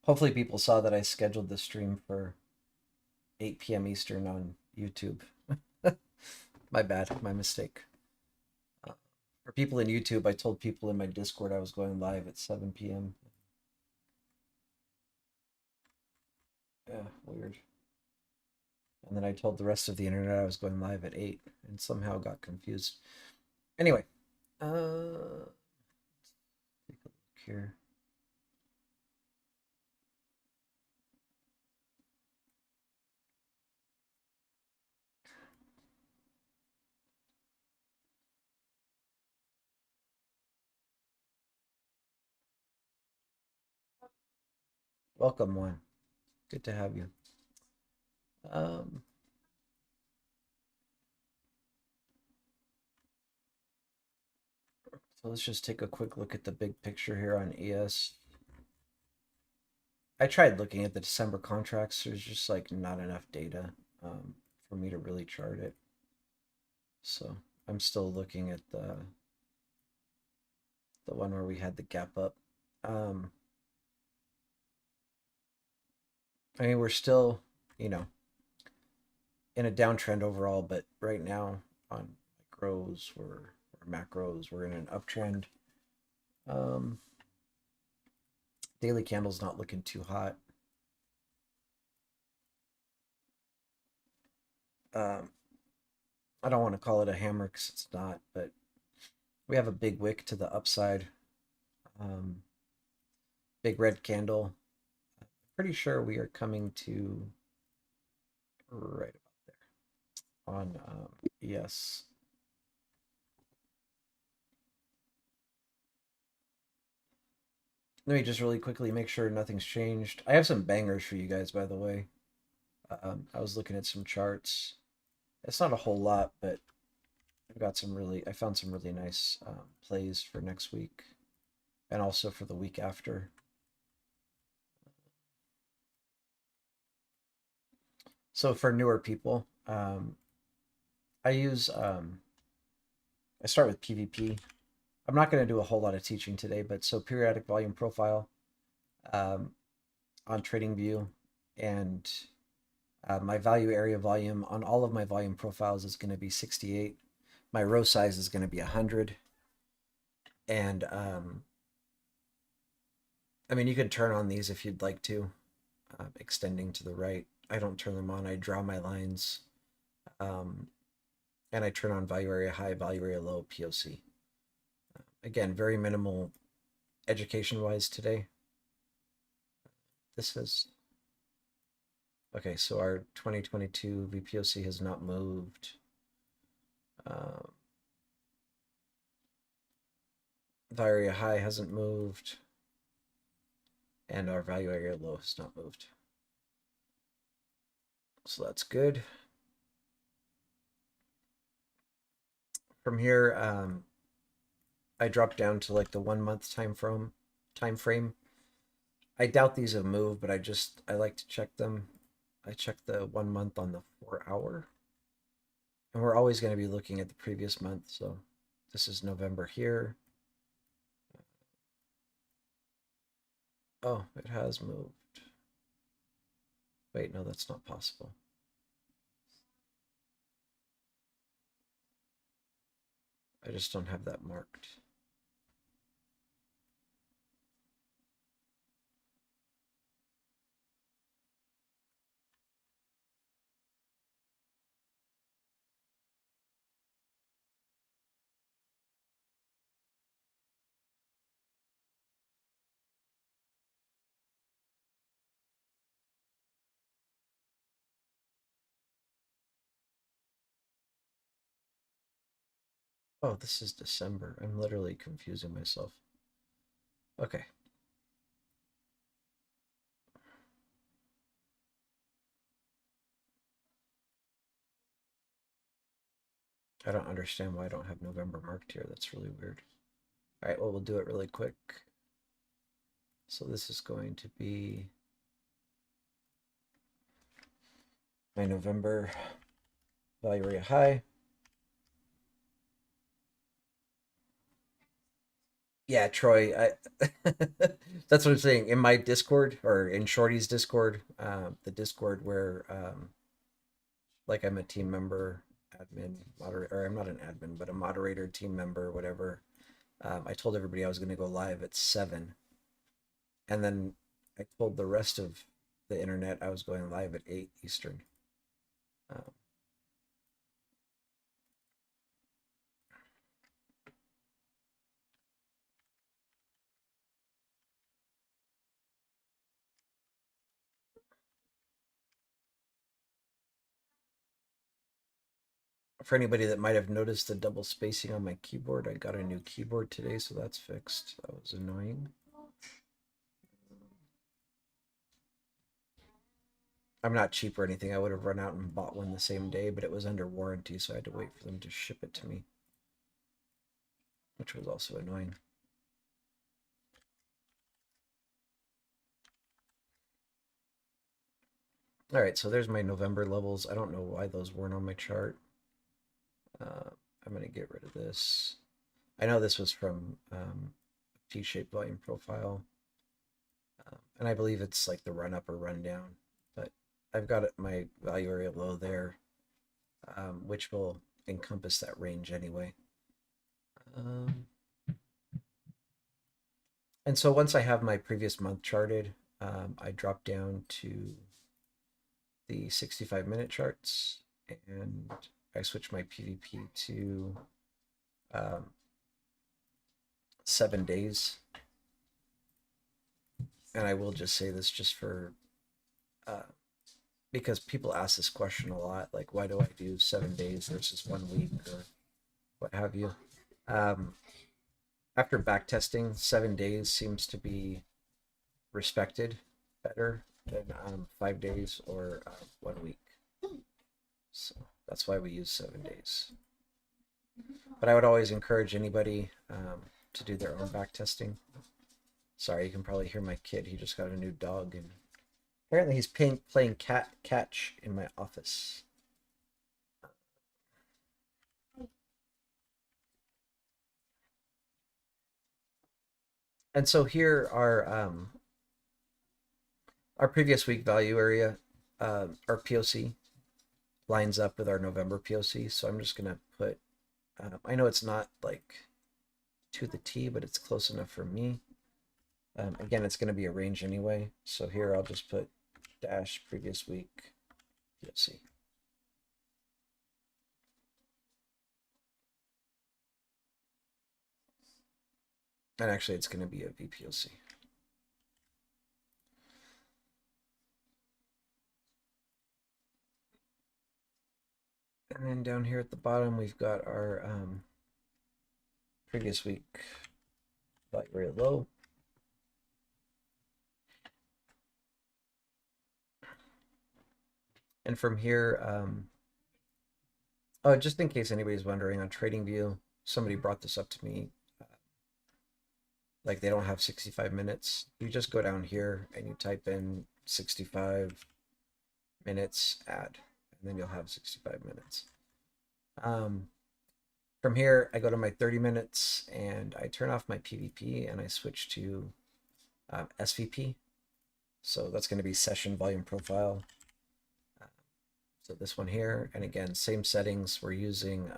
Hopefully people saw that I scheduled the stream for 8 p.m. Eastern on YouTube. My bad, my mistake. Uh, for people in YouTube, I told people in my Discord I was going live at 7 p.m. Yeah, weird. And then I told the rest of the internet I was going live at 8 and somehow got confused. Anyway, take a look here. Welcome, one. Good to have you. Um, so let's just take a quick look at the big picture here on ES. I tried looking at the December contracts. There's just like not enough data for me to really chart it. So I'm still looking at the one where we had the gap up. Um, I mean, we're still, you know, in a downtrend overall, but right now on micros or macros, we're in an uptrend. Um, daily candle's not looking too hot. Um, I don't want to call it a hammer because it's not, but we have a big wick to the upside. Um, big red candle. Pretty sure we are coming to right about there on ES. Let me just really quickly make sure nothing's changed. I have some bangers for you guys, by the way. I was looking at some charts. It's not a whole lot, but I found some really nice plays for next week and also for the week after. So for newer people, I use, I start with PVP. I'm not going to do a whole lot of teaching today, but so periodic volume profile um, on TradingView and my value area volume on all of my volume profiles is going to be 68. My row size is going to be 100. And I mean, you could turn on these if you'd like to, extending to the right. I don't turn them on. I draw my lines, um, and I turn on value area high, value area low, POC. Again, very minimal education wise today. This is okay. So our 2022 VPOC has not moved. Um, value area high hasn't moved, and our value area low has not moved. So that's good. From here, I dropped down to like the 1 month time frame. I doubt these have moved, but I like to check them. I check the 1 month on the 4 hour, and we're always going to be looking at the previous month. So this is November here. Oh, it has moved. Wait, no, that's not possible. I just don't have that marked. Oh, this is December. I'm literally confusing myself. Okay. I don't understand why I don't have November marked here. That's really weird. All right, well, we'll do it really quick. So this is going to be my November value area high. Yeah, Troy, that's what I'm saying. In my Discord or in Shorty's Discord, the Discord where like I'm a team member, admin, moderator, or I'm not an admin, but a moderator, team member, whatever. I told everybody I was going to go live at 7, and then I told the rest of the internet I was going live at 8 Eastern. Um, for anybody that might have noticed the double spacing on my keyboard, I got a new keyboard today, so that's fixed. That was annoying. I'm not cheap or anything. I would have run out and bought one the same day, but it was under warranty, so I had to wait for them to ship it to me, which was also annoying. All right, so there's my November levels. I don't know why those weren't on my chart. I'm going to get rid of this. I know this was from T-shaped volume profile, and I believe it's like the run up or run down, but I've got my value area low there, which will encompass that range anyway. And so once I have my previous month charted, I drop down to the 65-minute charts, and I switch my PVP to 7 days. And I will just say this just for because people ask this question a lot, like why do I do 7 days versus 1 week or what have you. After back testing, 7 days seems to be respected better than 5 days or 1 week. So that's why we use 7 days. But I would always encourage anybody to do their own back testing. Sorry, you can probably hear my kid. He just got a new dog, and apparently he's playing catch in my office. And so here are our previous week value area, our POC lines up with our November POC. So I'm just gonna put, I know it's not like to the T, but it's close enough for me. Again, it's gonna be a range anyway. So here I'll just put dash previous week POC. And actually it's gonna be a VPOC. And then down here at the bottom, we've got our previous week value area low. And from here, oh, just in case anybody's wondering, on TradingView, somebody brought this up to me. Like they don't have 65 minutes. You just go down here and you type in 65 minutes, add, and then you'll have 65 minutes. From here, I go to my 30 minutes and I turn off my PVP and I switch to SVP. So that's going to be session volume profile. So this one here, and again, same settings. We're using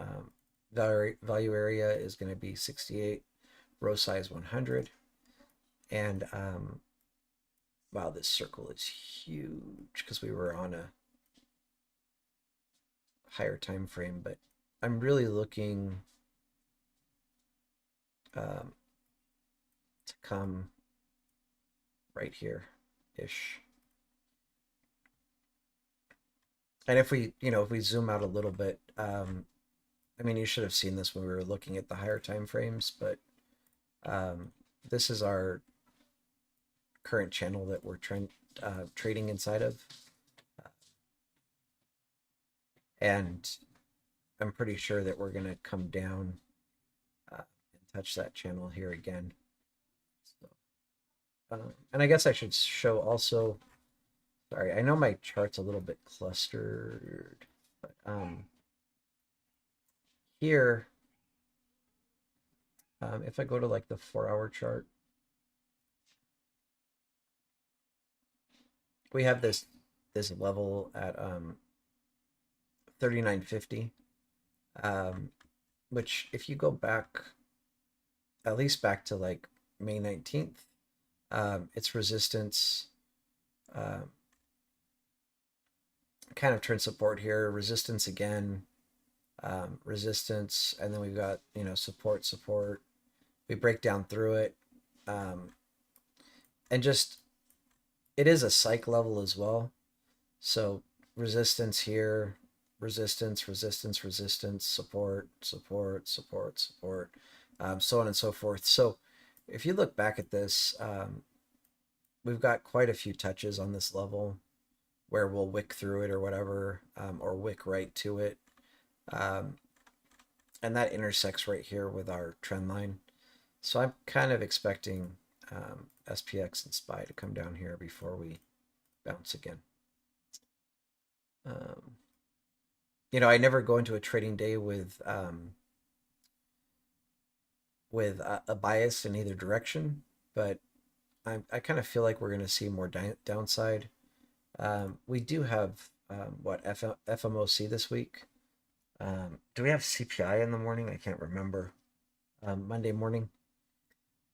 value area is going to be 68, row size 100. And wow, this circle is huge because we were on a higher time frame, but I'm really looking to come right here ish. And if we, if we zoom out a little bit, I mean, you should have seen this when we were looking at the higher time frames, but this is our current channel that we're trading inside of. And I'm pretty sure that we're going to come down and touch that channel here again. So, and I guess I should show also, sorry, I know my chart's a little bit clustered, but here If I go to like the 4-hour chart, we have this level at 39.50, which if you go back at least back to like May 19th, its resistance kind of turned support here, resistance again, resistance, and then we've got, support. We break down through it, and just it is a psych level as well. So resistance here, resistance, support, so on and so forth. So if you look back at this, we've got quite a few touches on this level where we'll wick through it or whatever, or wick right to it. And that intersects right here with our trend line. So I'm kind of expecting SPX and SPY to come down here before we bounce again. I never go into a trading day with a bias in either direction, but I kind of feel like we're going to see more downside. We do have FMOC this week. Do we have CPI in the morning? I can't remember. Monday morning.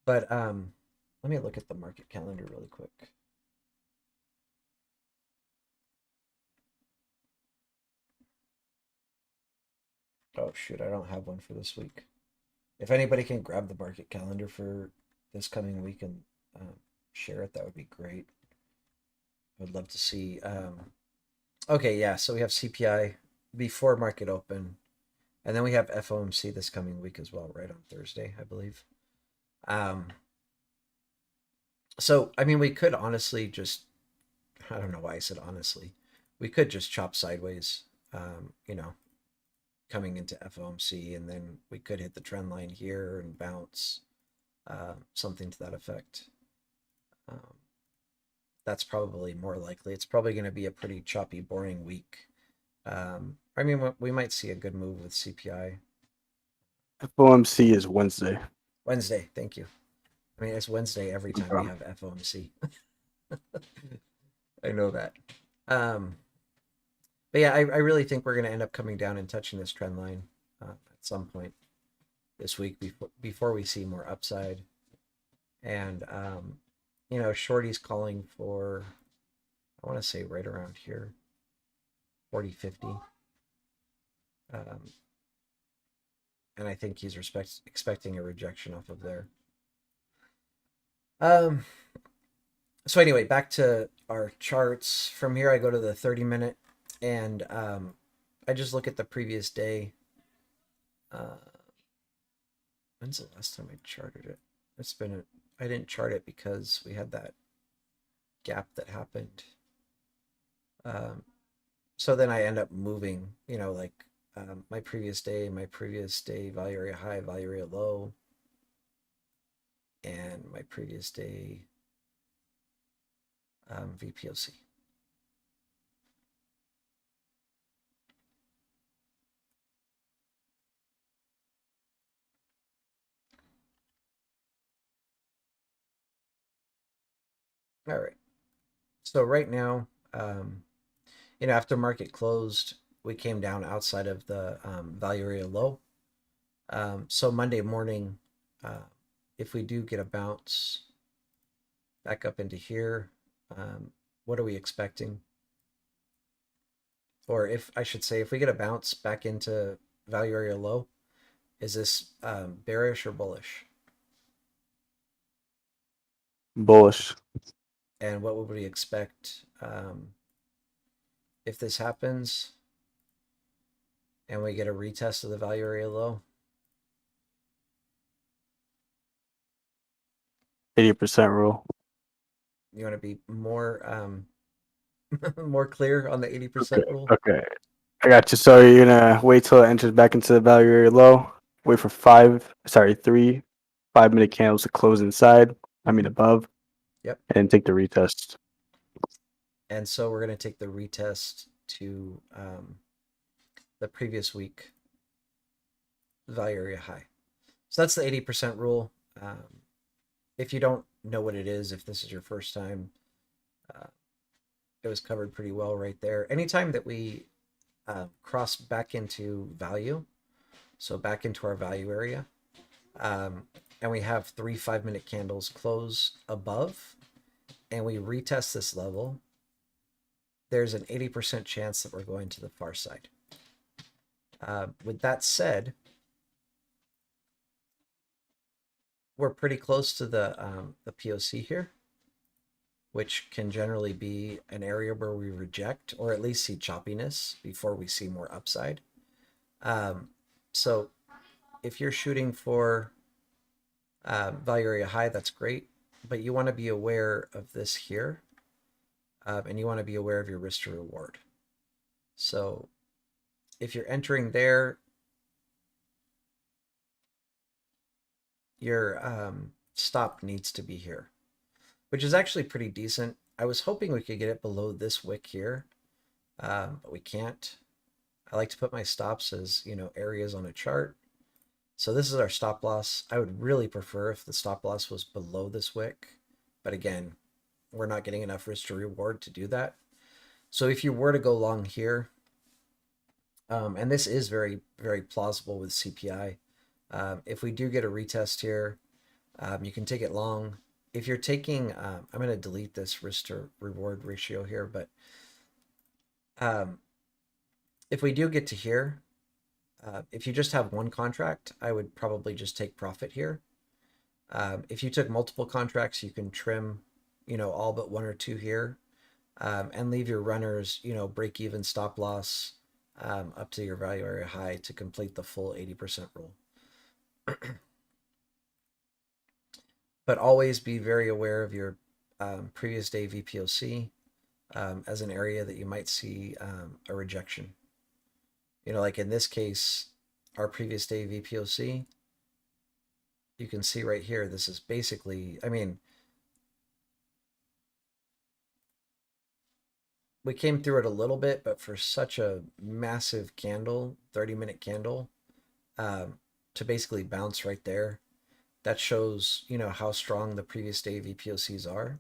But let me look at the market calendar really quick. Oh shoot, I don't have one for this week. If anybody can grab the market calendar for this coming week and share it, that would be great. I would love to see. Okay, yeah, so we have CPI before market open, and then we have FOMC this coming week as well, right on Thursday, I believe. So I mean, we could honestly just, I don't know why I said honestly, we could just chop sideways, coming into FOMC, and then we could hit the trend line here and bounce, something to that effect. That's probably more likely. It's probably going to be a pretty choppy, boring week. I mean, we might see a good move with CPI. FOMC is Wednesday. Wednesday, thank you. I mean, it's Wednesday every time we have FOMC. I know that. But yeah, I really think we're going to end up coming down and touching this trend line at some point this week before we see more upside. And, Shorty's calling for, I want to say right around here, 40.50. And I think he's expecting a rejection off of there. So anyway, back to our charts. From here, I go to the 30-minute, and I just look at the previous day. When's the last time I charted it? I didn't chart it because we had that gap that happened. So then I end up moving, my previous day, value area high, value area low, and my previous day, VPOC. All right. So right now, after market closed, we came down outside of the value area low. So Monday morning, if we do get a bounce back up into here, what are we expecting? Or if we get a bounce back into value area low, is this bearish or bullish? Bullish. And what would we expect if this happens and we get a retest of the value area low? 80% rule. You want to be more more clear on the 80% rule? Okay. I got you. So you're gonna wait till it enters back into the value area low. Wait for 3 5-minute candles to close inside. I mean above. Yep. And take the retest. And so we're going to take the retest to the previous week value area high. So that's the 80% rule. If you don't know what it is, if this is your first time, uh, it was covered pretty well right there. Anytime that we cross back into value, so back into our value area, um, and we have 3 5-minute candles close above, and we retest this level, there's an 80% chance that we're going to the far side. With that said, we're pretty close to the POC here, which can generally be an area where we reject or at least see choppiness before we see more upside. So if you're shooting for value area high, that's great, but you want to be aware of this here, and you want to be aware of your risk to reward. So if you're entering there, your stop needs to be here, which is actually pretty decent. I was hoping we could get it below this wick here, but we can't. I like to put my stops as, areas on a chart. So this is our stop loss. I would really prefer if the stop loss was below this wick, but again, we're not getting enough risk to reward to do that. So if you were to go long here, and this is very, very plausible with CPI, if we do get a retest here, you can take it long. If you're taking, I'm going to delete this risk to reward ratio here, but if we do get to here, if you just have one contract, I would probably just take profit here. If you took multiple contracts, you can trim, all but one or two here, and leave your runners, break even, stop loss, up to your value area high to complete the full 80% rule. But always be very aware of your previous day VPOC as an area that you might see a rejection. Like in this case, our previous day VPOC, you can see right here, this is basically, we came through it a little bit, but for such a massive candle, 30-minute candle, to basically bounce right there, that shows, how strong the previous day VPOCs are.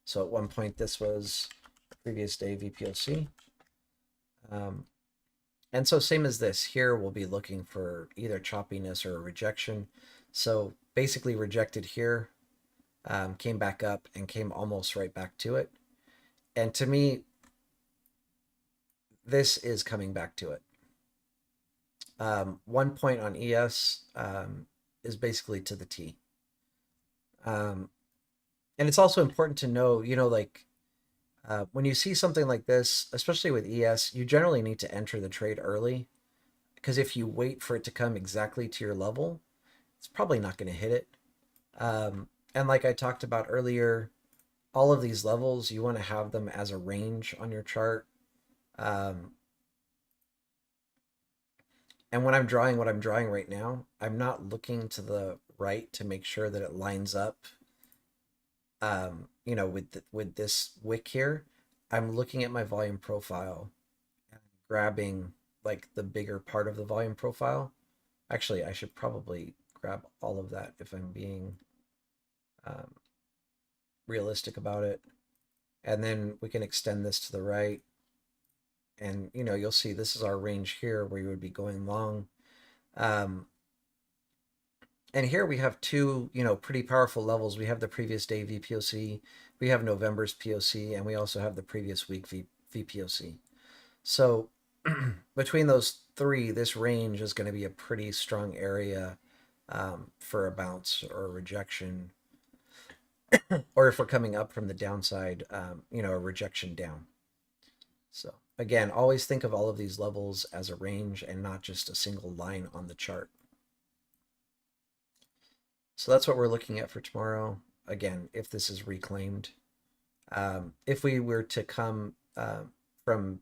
So at one point, this was the previous day VPOC. And so same as this, here we'll be looking for either choppiness or a rejection. So basically rejected here, came back up and came almost right back to it. And to me, this is coming back to it. 1 point on ES is basically to the T. And it's also important to know, when you see something like this, especially with ES, you generally need to enter the trade early, because if you wait for it to come exactly to your level, it's probably not going to hit it. And like I talked about earlier, all of these levels, you want to have them as a range on your chart. And when I'm drawing what I'm drawing right now, I'm not looking to the right to make sure that it lines up, with this wick here. I'm looking at my volume profile and grabbing like the bigger part of the volume profile. Actually, I should probably grab all of that if I'm being realistic about it. And then we can extend this to the right. And, you'll see this is our range here where you would be going long. And here we have two, pretty powerful levels. We have the previous day VPOC, we have November's POC, and we also have the previous week VPOC. So between those three, this range is going to be a pretty strong area for a bounce or a rejection, or if we're coming up from the downside, a rejection down. So again, always think of all of these levels as a range and not just a single line on the chart. So that's what we're looking at for tomorrow. Again, if this is reclaimed, if we were to come from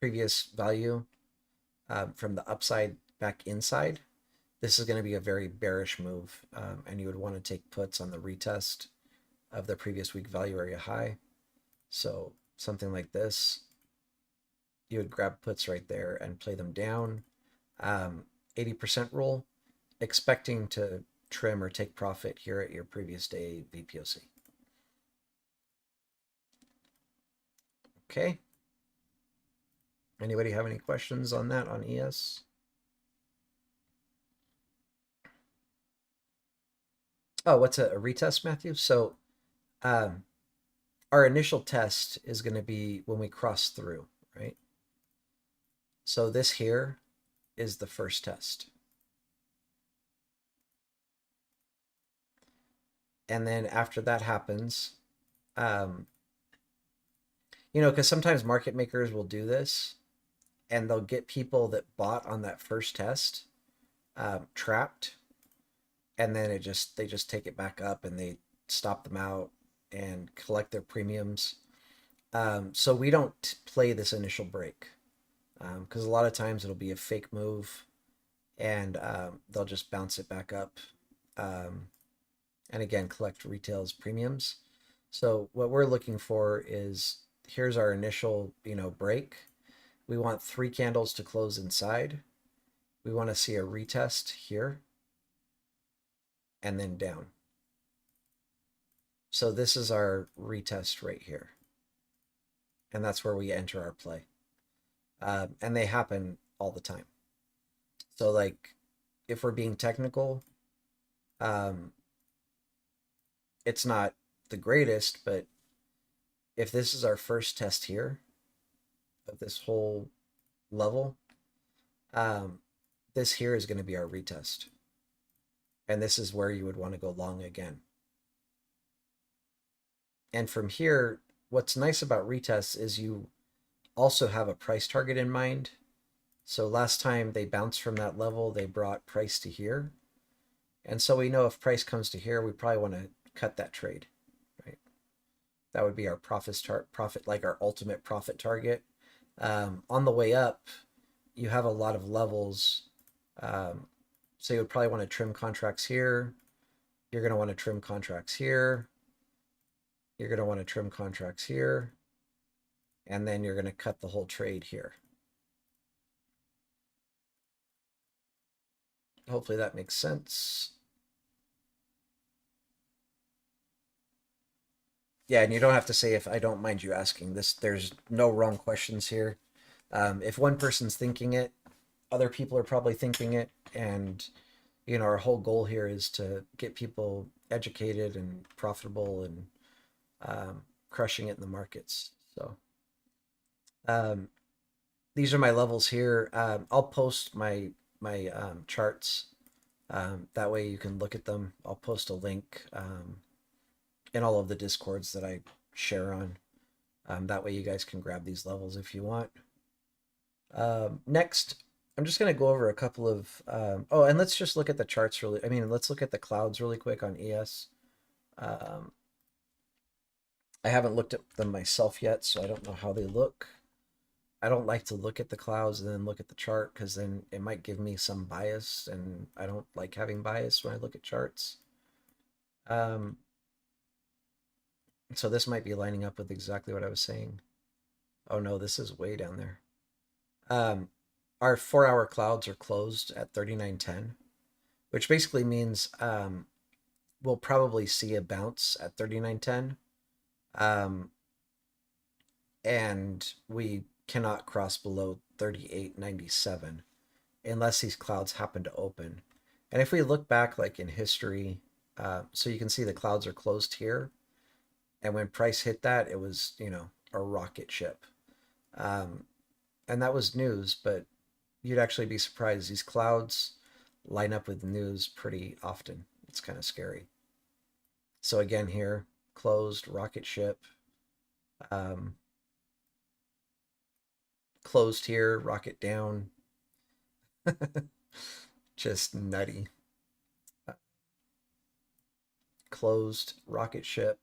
previous value, from the upside back inside, this is going to be a very bearish move, and you would want to take puts on the retest of the previous week value area high. So something like this, you would grab puts right there and play them down. 80% rule. expecting to trim or take profit here at your previous day VPOC. Okay. Anybody have any questions on that on ES? Oh, what's a retest, Matthew? So um, our initial test is going to be when we cross through, right? So this here is the first test. And then after that happens, um, because sometimes market makers will do this and they'll get people that bought on that first test trapped, and then they just take it back up and they stop them out and collect their premiums. So we don't play this initial break because a lot of times it'll be a fake move and they'll just bounce it back up and again collect retail's premiums. So what we're looking for is here's our initial break. We want 3 candles to close inside. We want to see a retest here and then down. So this is our retest right here. And that's where we enter our play. And they happen all the time. So like if we're being technical, it's not the greatest, but if this is our first test here of this whole level, this here is going to be our retest. And this is where you would want to go long again. And from here, what's nice about retests is you also have a price target in mind. So last time they bounced from that level, they brought price to here. And so we know if price comes to here, we probably want to cut that trade, right? That would be our profit, like our ultimate profit target. On the way up, you have a lot of levels. So you would probably want to trim contracts here. You're going to want to trim contracts here. You're going to want to trim contracts here. And then you're going to cut the whole trade here. Hopefully that makes sense. Yeah, and you don't have to say if I don't mind you asking this. There's no wrong questions here. If one person's thinking it, other people are probably thinking it. And, our whole goal here is to get people educated and profitable and crushing it in the markets. So these are my levels here. I'll post my charts. That way you can look at them. I'll post a link in all of the discords that I share on. That way you guys can grab these levels if you want. Next, I'm just going to go over a couple of, and let's just look at the charts let's look at the clouds really quick on ES. I haven't looked at them myself yet, so I don't know how they look. I don't like to look at the clouds and then look at the chart because then it might give me some bias, and I don't like having bias when I look at charts. So this might be lining up with exactly what I was saying. Oh no, this is way down there. Our 4-hour clouds are closed at 39.10, which basically means we'll probably see a bounce at 39.10. And we cannot cross below 38.97 unless these clouds happen to open. And if we look back like in history, so you can see the clouds are closed here. And when price hit that, it was, a rocket ship. And that was news, but you'd actually be surprised. These clouds line up with news pretty often. It's kind of scary. So again here, closed, rocket ship. Closed here, rocket down. Just nutty. Closed, rocket ship.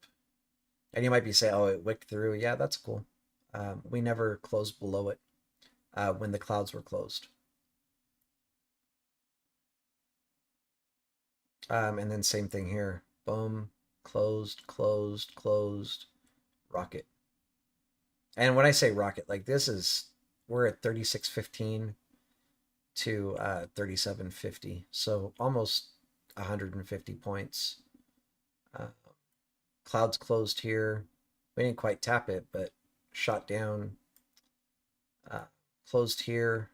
And you might be saying, oh, it wicked through. Yeah, that's cool. We never closed below it when the clouds were closed. And then same thing here. Boom, closed, closed, closed, rocket. And when I say rocket, like we're at 36.15. to 37.50. So almost 150 points. Uh, clouds closed here. We didn't quite tap it, but shot down, uh, closed here.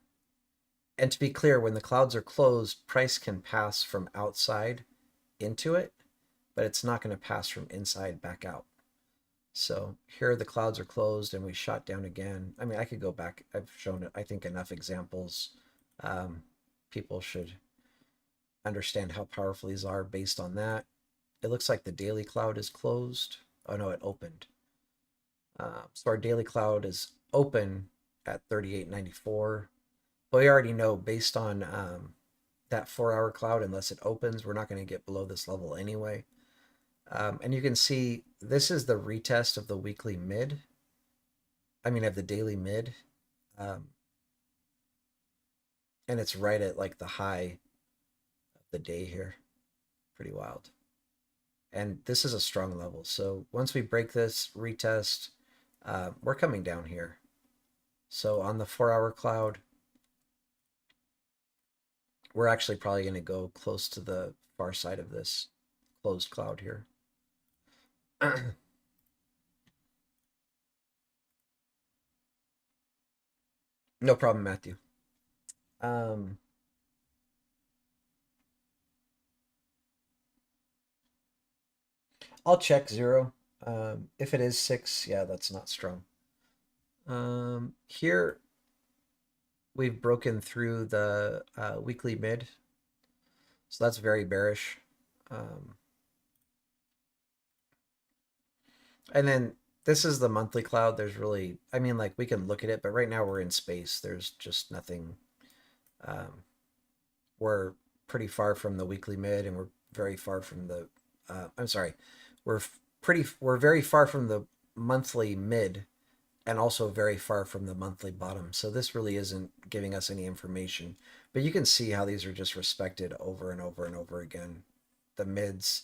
And to be clear, when the clouds are closed, price can pass from outside into it, but it's not going to pass from inside back out. So here the clouds are closed and we shot down again. I mean, I could go back. I've shown it, I think, enough examples. Um, People should understand how powerful these are based on that. It looks like the daily cloud is closed. Oh no, it opened. So our daily cloud is open at 38.94. But we already know based on that 4 hour cloud, unless it opens, we're not going to get below this level anyway. And you can see this is the retest of the weekly mid. I mean, of the daily mid. Um, and it's right at like the high of the day here. Pretty wild. And this is a strong level. So once we break this retest, we're coming down here. So on the 4 hour cloud, we're actually probably going to go close to the far side of this closed cloud here. No problem, Matthew. Um, I'll check zero. If it is six, yeah, that's not strong. Here we've broken through the weekly mid, so that's very bearish. Um, and then this is the monthly cloud. There's really, I mean, like we can look at it, but right now we're in space. There's just nothing. Um, we're pretty far from the weekly mid, and we're very far from the. I'm sorry, we're very far from the monthly mid, and also very far from the monthly bottom. So this really isn't giving us any information. But you can see how these are just respected over and over and over again. The mids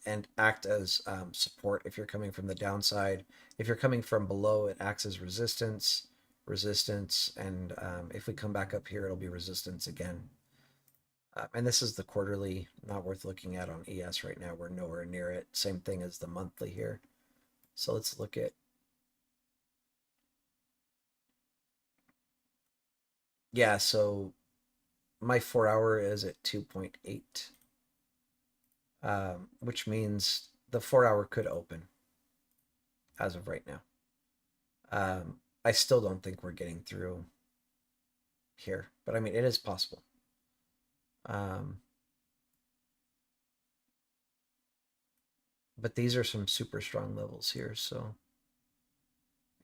and act as support if you're coming from the downside. If you're coming from below, it acts as resistance, resistance, and if we come back up here, it'll be resistance again. And this is the quarterly, not worth looking at on ES right now. We're nowhere near it. Same thing as the monthly here. So let's look at, yeah, so my 4 hour is at 2.8, which means the 4 hour could open as of right now. I still don't think we're getting through here, but I mean, it is possible. But these are some super strong levels here, so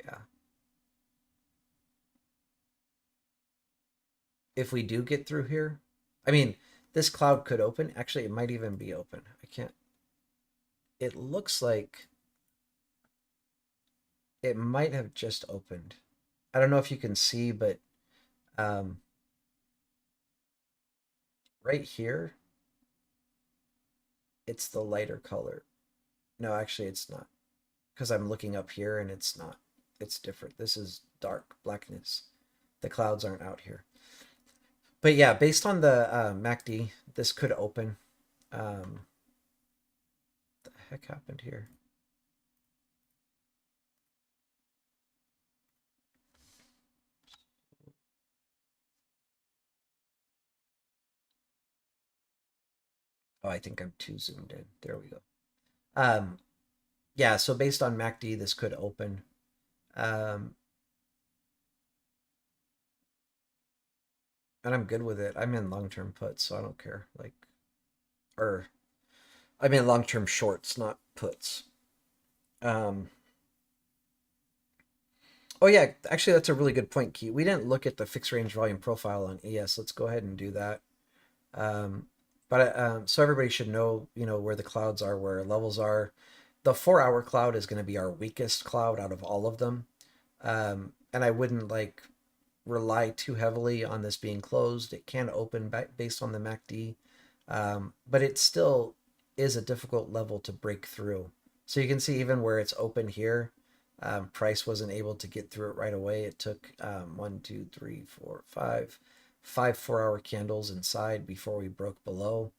yeah. If we do get through here, I mean, this cloud could open. Actually, it might even be open. I can't. It looks like it might have just opened. I don't know if you can see, but um, right here, it's the lighter color. No, actually, it's not because I'm looking up here and it's not. It's different. This is dark blackness. The clouds aren't out here. But yeah, based on the MACD, this could open. The heck happened here? Oh, I think I'm too zoomed in. There we go. Um, yeah, so based on MACD, this could open. Um, and I'm good with it. I'm in long-term puts, so I don't care. Like, or I'm in long-term shorts, not puts. Um, oh yeah, actually, that's a really good point, Key. We didn't look at the fixed range volume profile on ES. Let's go ahead and do that. Um, but so everybody should know, where the clouds are, where levels are. The 4 hour cloud is going to be our weakest cloud out of all of them. And I wouldn't like rely too heavily on this being closed. It can open back based on the MACD, but it still is a difficult level to break through. So you can see even where it's open here, price wasn't able to get through it right away. It took 1, 2, 3, 4, 5, 5 4-hour candles inside before we broke below.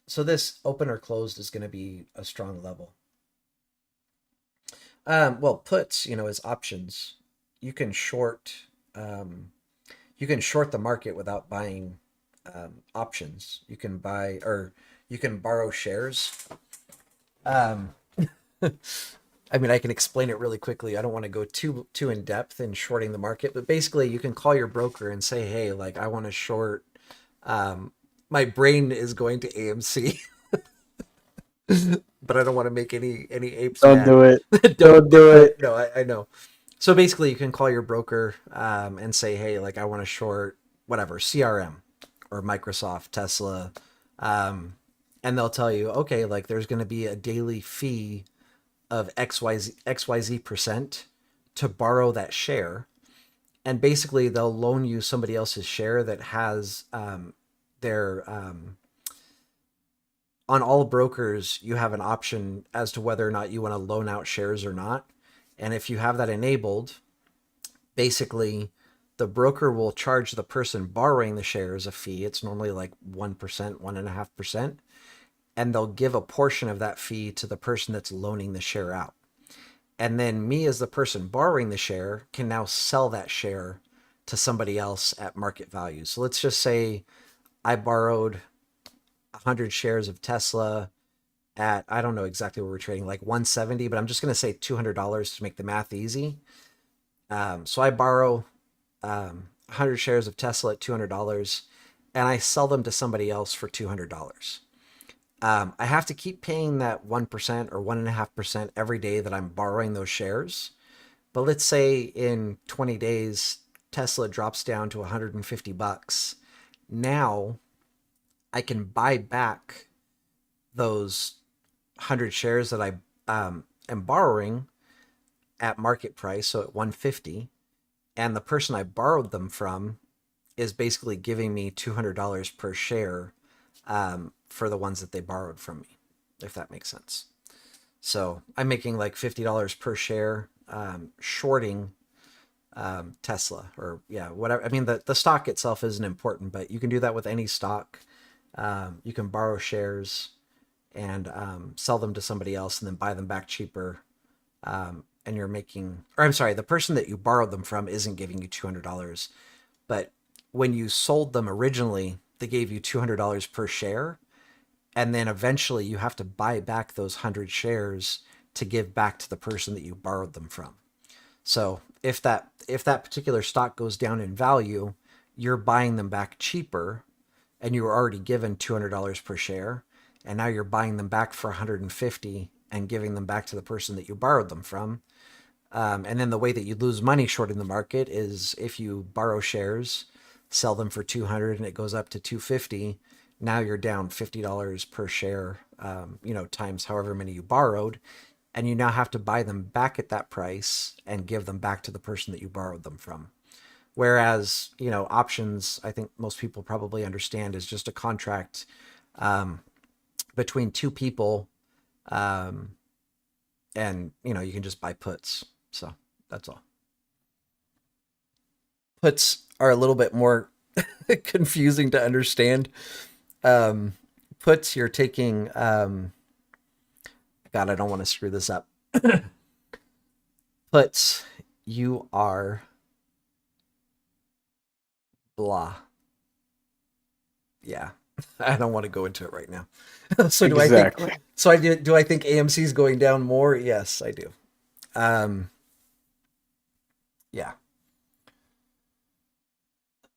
So this open or closed is going to be a strong level. Well, puts, is options. You can short, you can short the market without buying options. You can buy, or you can borrow shares. Um, I mean, I can explain it really quickly. I don't want to go too in depth in shorting the market, but basically, you can call your broker and say, "Hey, like I want to short." Um, my brain is going to AMC, but I don't want to make any apes Don't mad. do it. Don't. Don't do it. No, I know. So basically, you can call your broker and say, "Hey, like I want to short whatever CRM or Microsoft, Tesla," um, and they'll tell you, "Okay, like there's going to be a daily fee of XYZ percent to borrow that share." And basically, they'll loan you somebody else's share that has their on all brokers, you have an option as to whether or not you want to loan out shares or not. And if you have that enabled, basically the broker will charge the person borrowing the shares a fee. It's normally like 1%, 1.5%. And they'll give a portion of that fee to the person that's loaning the share out. And then me, as the person borrowing the share, can now sell that share to somebody else at market value. So let's just say I borrowed 100 shares of Tesla at, I don't know exactly what we're trading, like 170, but I'm just going to say $200 to make the math easy. So I borrow 100 shares of Tesla at $200 and I sell them to somebody else for $200. I have to keep paying that 1% or 1.5% every day that I'm borrowing those shares. But let's say in 20 days, Tesla drops down to 150 bucks. Now I can buy back those 100 shares that I am borrowing at market price, so at 150. And the person I borrowed them from is basically giving me $200 per share for the ones that they borrowed from me, if that makes sense. So I'm making like $50 per share shorting Tesla, or yeah, whatever. I mean, the stock itself isn't important, but you can do that with any stock. You can borrow shares and sell them to somebody else and then buy them back cheaper. And you're making, or I'm sorry, the person that you borrowed them from isn't giving you $200, but when you sold them originally, they gave you $200 per share. And then eventually you have to buy back those 100 shares to give back to the person that you borrowed them from. So if that particular stock goes down in value, you're buying them back cheaper, and you were already given $200 per share, and now you're buying them back for 150 and giving them back to the person that you borrowed them from. And then the way that you lose money shorting the market is if you borrow shares, sell them for 200 and it goes up to 250. Now you're down $50 per share, times however many you borrowed. And you now have to buy them back at that price and give them back to the person that you borrowed them from. Whereas, options, I think most people probably understand, is just a contract between two people. And, you can just buy puts. So that's all. Puts are a little bit more confusing to understand. Puts, you're taking, God, I don't want to screw this up. Puts, you are blah. Yeah, I don't want to go into it right now. So Exactly. do I think AMC is going down more? Yes, I do. Yeah.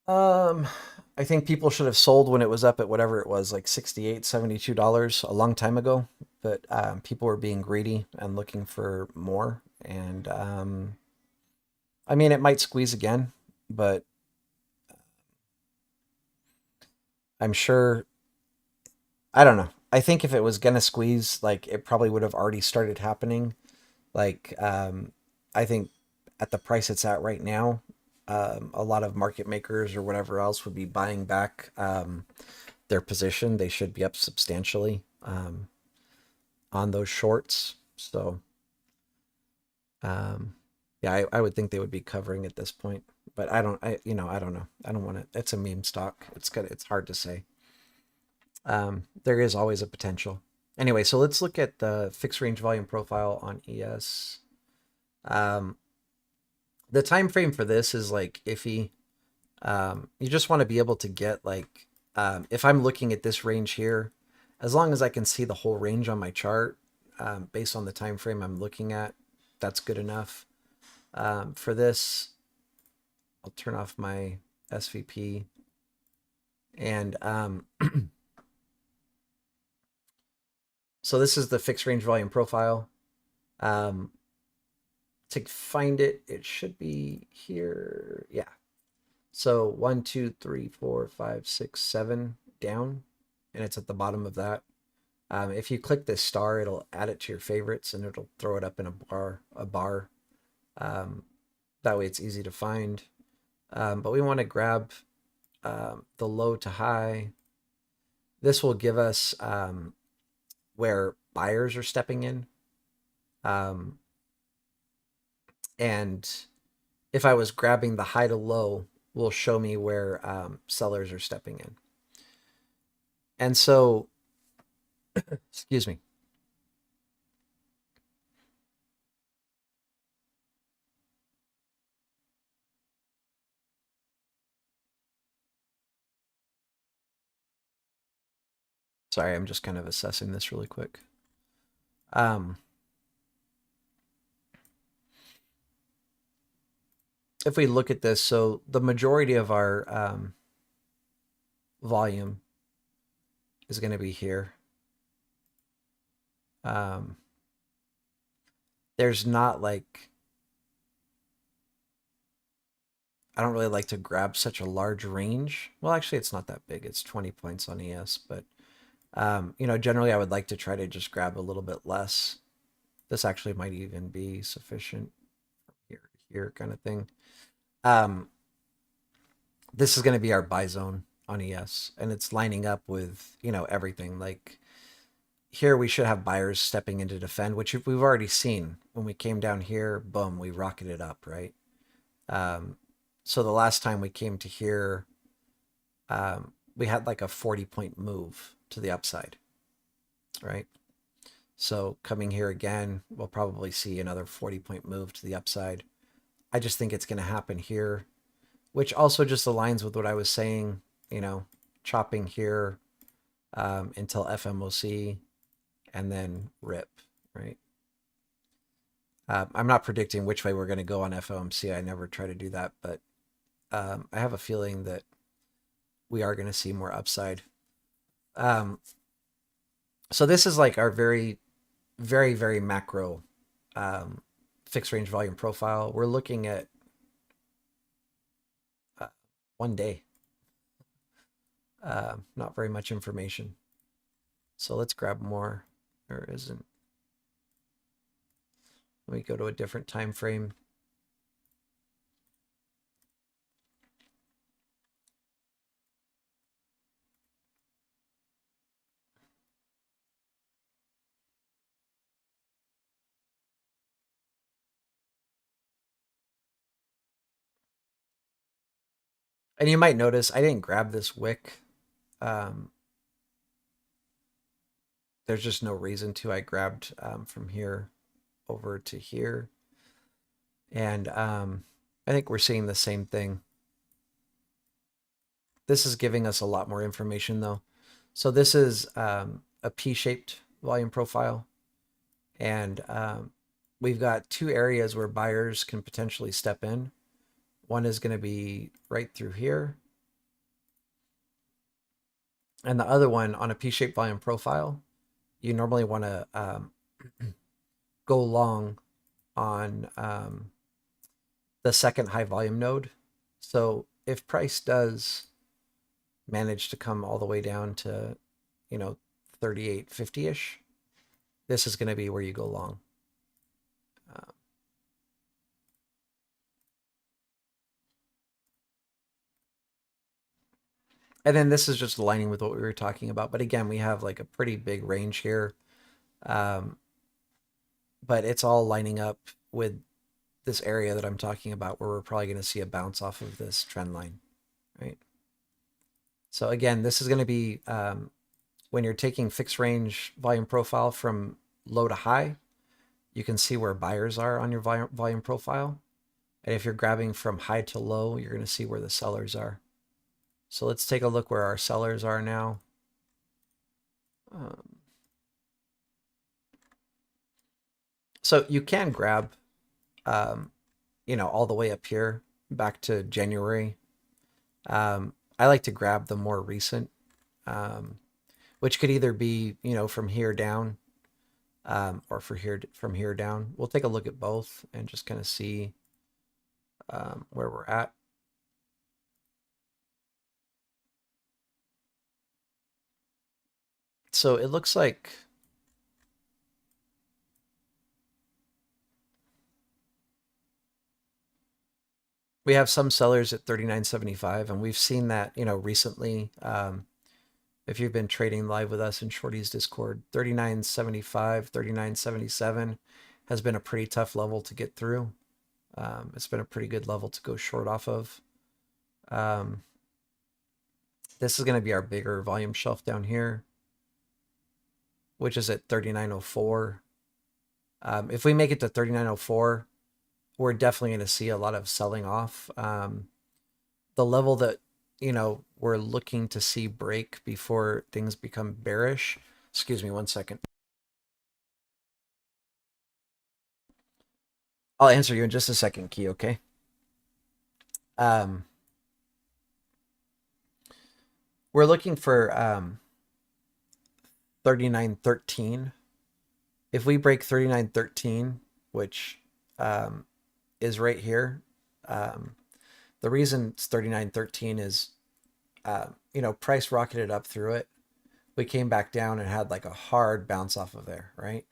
I think people should have sold when it was up at whatever it was, like $68, $72 a long time ago. But people were being greedy and looking for more. And I mean, it might squeeze again, but I'm sure, I don't know. I think if it was gonna squeeze, like it probably would have already started happening. Like, I think at the price it's at right now, a lot of market makers or whatever else would be buying back their position. They should be up substantially on those shorts. So, yeah, I would think they would be covering at this point. but I don't, I don't know. I don't want to, it's a meme stock. It's hard to say. There is always a potential. Anyway, so let's look at the fixed range volume profile on ES. The time frame for this is like iffy. You just want to be able to get like, if I'm looking at this range here, as long as I can see the whole range on my chart, based on the time frame I'm looking at, that's good enough. For this, I'll turn off my SVP and so this is the fixed range volume profile. To find it, it should be here. Yeah. So 1, 2, 3, 4, 5, 6, 7 down, and it's at the bottom of that. If you click this star, it'll add it to your favorites and it'll throw it up in a bar. That way it's easy to find. But we want to grab the low to high. This will give us where buyers are stepping in. And if I was grabbing the high to low, will show me where sellers are stepping in. And so, excuse me. Sorry, I'm just kind of assessing this really quick. If we look at this, so the majority of our volume is going to be here. There's not like, I don't really like to grab such a large range. Well, actually, it's not that big. It's 20 points on ES, but generally I would like to try to just grab a little bit less. This actually might even be sufficient here to here kind of thing. This is going to be our buy zone on ES, and it's lining up with, everything. Like here we should have buyers stepping in to defend, which we've already seen. When we came down here, boom, we rocketed up, right? So the last time we came to here, we had like a 40-point move to the upside, right? So coming here again, we'll probably see another 40-point move to the upside. I just think it's going to happen here, which also just aligns with what I was saying, chopping here until FMOC and then rip, right? I'm not predicting which way we're going to go on FOMC. I never try to do that, but I have a feeling that we are going to see more upside. So this is like our very, very, very macro fixed range volume profile. We're looking at 1 day. Not very much information. So let's grab more. There isn't. Let me go to a different time frame. And you might notice I didn't grab this wick. There's just no reason to. I grabbed from here over to here. And I think we're seeing the same thing. This is giving us a lot more information though. So this is a P-shaped volume profile. And we've got 2 areas where buyers can potentially step in. One is going to be right through here. And the other one on a P-shaped volume profile, you normally want to go long on the second high volume node. So if price does manage to come all the way down to, 38.50-ish, this is going to be where you go long. And then this is just aligning with what we were talking about. But again, we have like a pretty big range here. But it's all lining up with this area that I'm talking about where we're probably going to see a bounce off of this trend line, right? So again, this is going to be when you're taking fixed range volume profile from low to high, you can see where buyers are on your volume profile. And if you're grabbing from high to low, you're going to see where the sellers are. So let's take a look where our sellers are now. So you can grab, all the way up here back to January. I like to grab the more recent, which could either be, from here down, or from here down. We'll take a look at both and just kind of see where we're at. So it looks like we have some sellers at 39.75, and we've seen that, recently. If you've been trading live with us in Shorty's Discord, 39.75, 39.77 has been a pretty tough level to get through. It's been a pretty good level to go short off of. This is going to be our bigger volume shelf down here, which is at 39.04. If we make it to 39.04, we're definitely going to see a lot of selling off. The level that, we're looking to see break before things become bearish. Excuse me 1 second. I'll answer you in just a second, Key, okay? We're looking for 39.13. If we break 39.13, which is right here, the reason it's 39.13 is, price rocketed up through it. We came back down and had like a hard bounce off of there, right?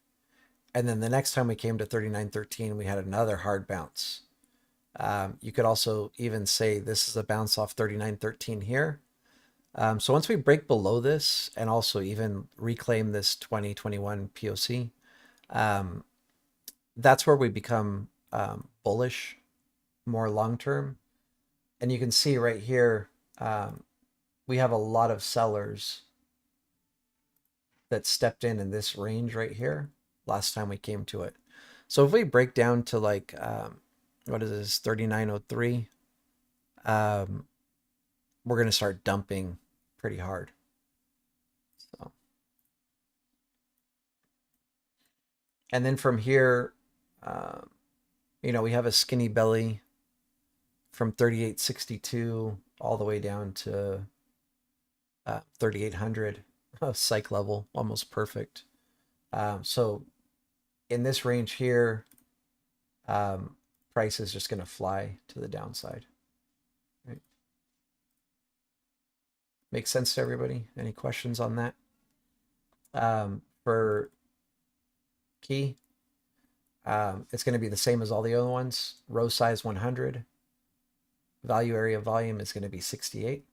And then the next time we came to 39.13, we had another hard bounce. You could also even say this is a bounce off 39.13 here. So once we break below this and also even reclaim this 2021 POC, that's where we become bullish more long-term. And you can see right here, we have a lot of sellers that stepped in this range right here last time we came to it. So if we break down to like, what is this, 39.03, we're going to start dumping pretty hard. So, and then from here, we have a skinny belly from 38.62 all the way down to 3,800, psych level, almost perfect. So in this range here, price is just going to fly to the downside. Right? Makes sense to everybody? Any questions on that? For Key, it's going to be the same as all the other ones. Row size 100. Value area volume is going to be 68.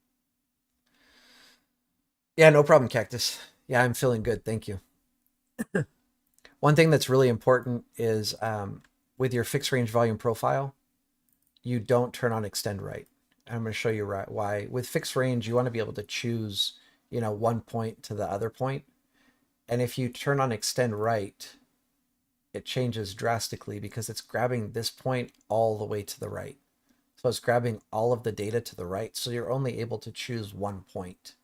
Yeah, no problem, Cactus. Yeah, I'm feeling good. Thank you. One thing that's really important is with your fixed range volume profile, you don't turn on extend right. I'm going to show you why. With fixed range, you want to be able to choose, one point to the other point. And if you turn on extend right, it changes drastically because it's grabbing this point all the way to the right. So it's grabbing all of the data to the right. So you're only able to choose one point.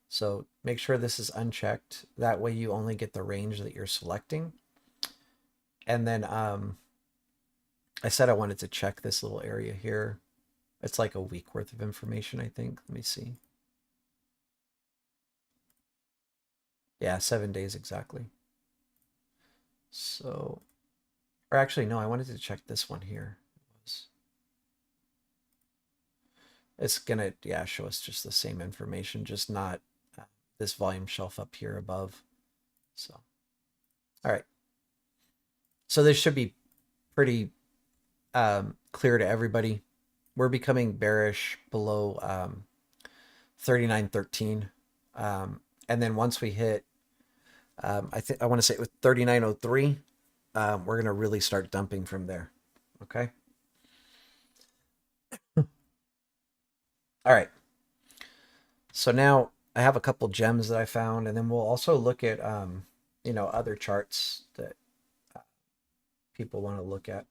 So make sure this is unchecked. That way you only get the range that you're selecting. And then I said I wanted to check this little area here. It's like a week worth of information, I think. Let me see. Yeah, 7 days exactly. So, or actually, no, I wanted to check this one here. It's gonna, yeah, show us just the same information, just not this volume shelf up here above. So, all right. So this should be pretty clear to everybody. We're becoming bearish below 39.13. And then once we hit, I want to say with 39.03, we're going to really start dumping from there. Okay. All right. So now I have a couple gems that I found, and then we'll also look at other charts that people want to look at.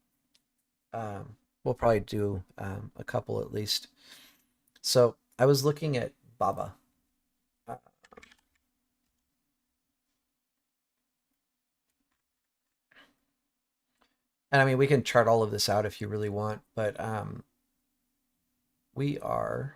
We'll probably do a couple at least. So I was looking at Baba. Uh, and I mean, we can chart all of this out if you really want, but we are.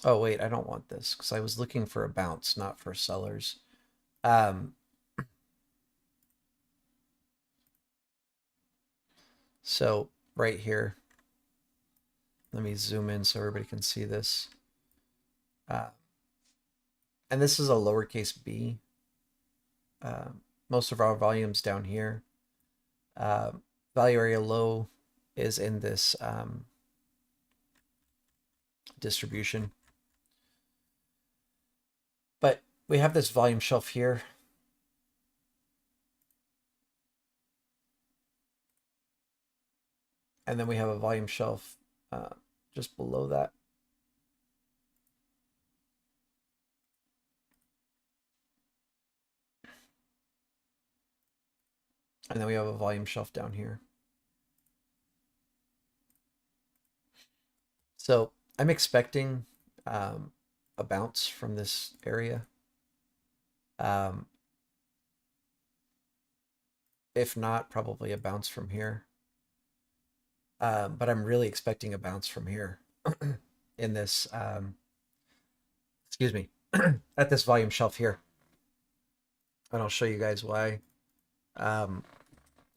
Oh, wait, I don't want this because I was looking for a bounce, not for sellers. Um, so right here, let me zoom in so everybody can see this. And this is a lowercase b. Most of our volumes down here. Value area low is in this distribution. But we have this volume shelf here. And then we have a volume shelf just below that. And then we have a volume shelf down here. So I'm expecting a bounce from this area. If not, probably a bounce from here. But I'm really expecting a bounce from here in this, excuse me, at this volume shelf here. And I'll show you guys why.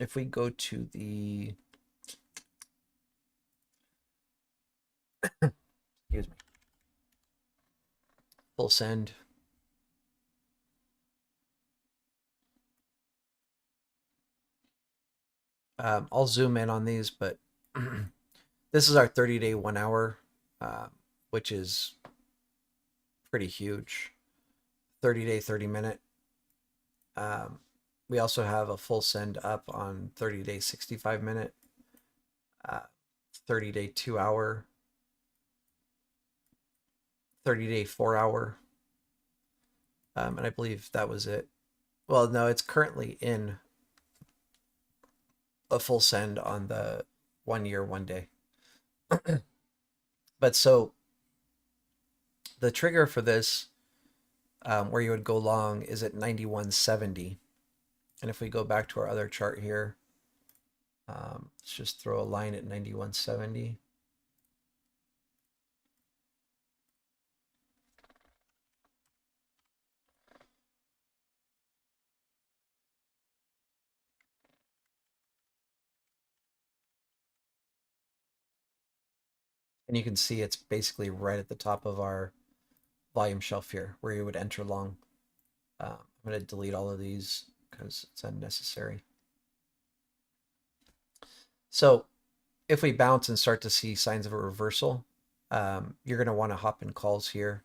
If we go to the, excuse me, full send. I'll zoom in on these, but this is our 30-day 1 hour, which is pretty huge. 30-day 30-minute. We also have a full send up on 30-day 65-minute, 30-day 2 hour, 30-day 4 hour. And I believe that was it. Well, no, it's currently in a full send on the 1 year, 1 day. But so the trigger for this, where you would go long, is at 91.70. And if we go back to our other chart here, let's just throw a line at 91.70. And you can see it's basically right at the top of our volume shelf here where you would enter long. I'm going to delete all of these because it's unnecessary. So if we bounce and start to see signs of a reversal, you're going to want to hop in calls here.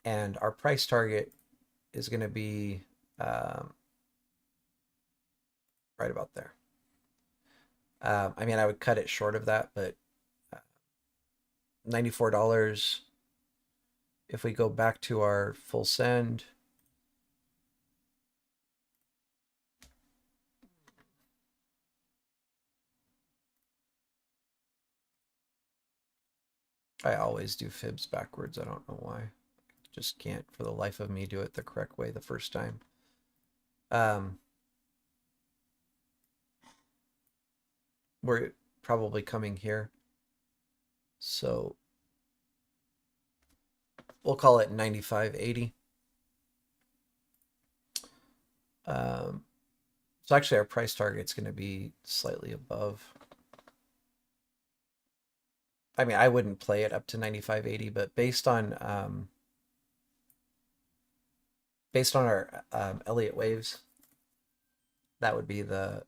And our price target is going to be right about there. I mean, I would cut it short of that, but $94. If we go back to our full send, I always do fibs backwards. I don't know why. Just can't for the life of me do it the correct way the first time. We're probably coming here. So we'll call it 95.80. So actually our price target's going to be slightly above. I mean, I wouldn't play it up to 95.80, but based on our Elliott waves, that would be the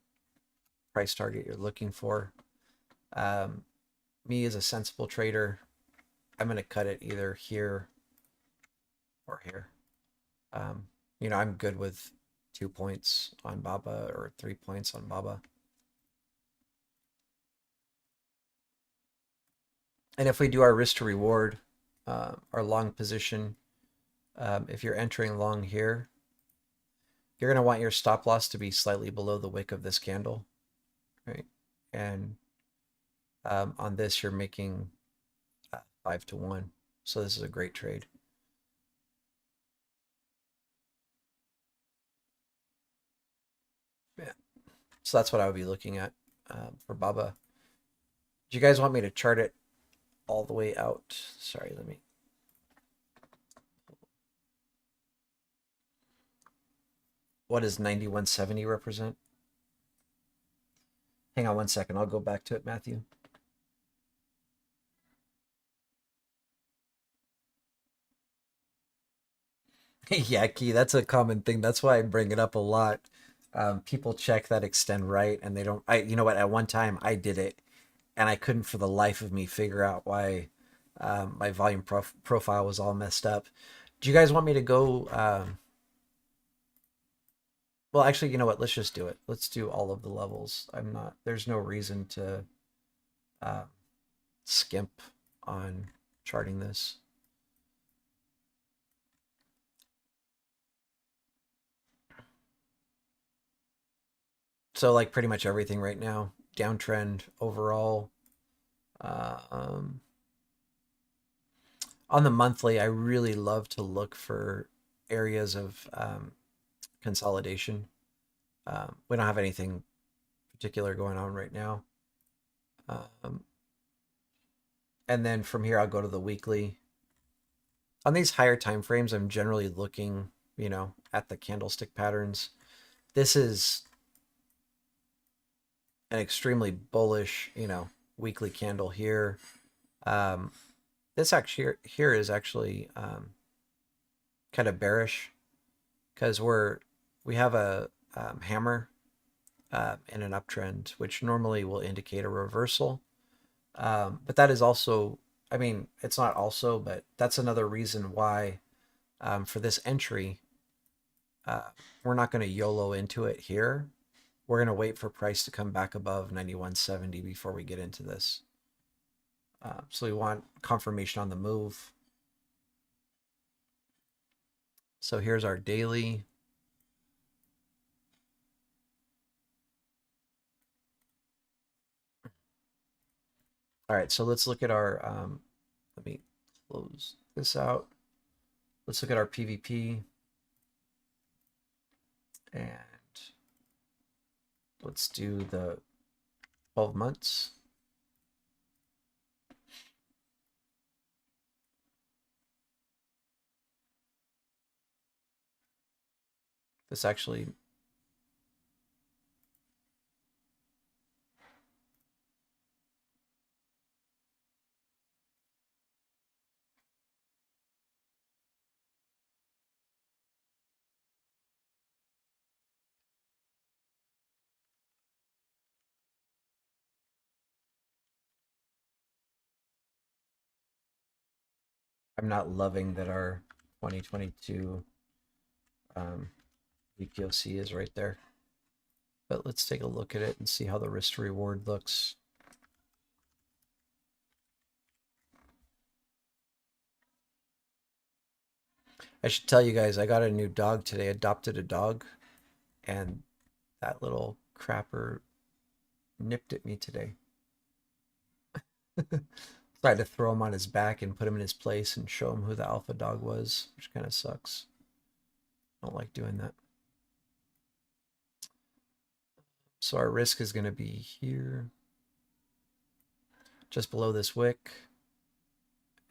price target you're looking for. Me as a sensible trader, I'm going to cut it either here or here. You know, I'm good with 2 points on Baba or 3 points on Baba. And if we do our risk to reward, our long position, if you're entering long here, you're going to want your stop loss to be slightly below the wick of this candle, right? And on this, you're making 5-1. So this is a great trade. Yeah. So that's what I would be looking at for Baba. Do you guys want me to chart it all the way out? Sorry, let me. What does 9170 represent? Hang on one second. I'll go back to it, Matthew. Yeah, Key, that's a common thing. That's why I bring it up a lot. People check that extend right and they don't. You know what? At one time I did it and I couldn't for the life of me figure out why my volume profile was all messed up. Do you guys want me to go? Well, actually, you know what? Let's just do it. Let's do all of the levels. There's no reason to uh, skimp on charting this. So like pretty much everything right now, downtrend overall. On the monthly, I really love to look for areas of consolidation. We don't have anything particular going on right now. And then from here, I'll go to the weekly. On these higher time frames, I'm generally looking, you know, at the candlestick patterns. This is an extremely bullish, you know, weekly candle here. This actually here is actually kind of bearish because we have a hammer in an uptrend, which normally will indicate a reversal. But that is also, I mean, it's not also, but that's another reason why for this entry, we're not going to YOLO into it here. We're going to wait for price to come back above 9170 before we get into this. So we want confirmation on the move. So here's our daily. All right, so let's look at our, let me close this out. Let's look at our PVP. And let's do the 12 months. This actually I'm not loving that our 2022 VPOC is right there. But let's take a look at it and see how the risk to reward looks. I should tell you guys, I got a new dog today, adopted a dog, and that little crapper nipped at me today. So I had to throw him on his back and put him in his place and show him who the alpha dog was, which kind of sucks. I don't like doing that. So our risk is going to be here, just below this wick.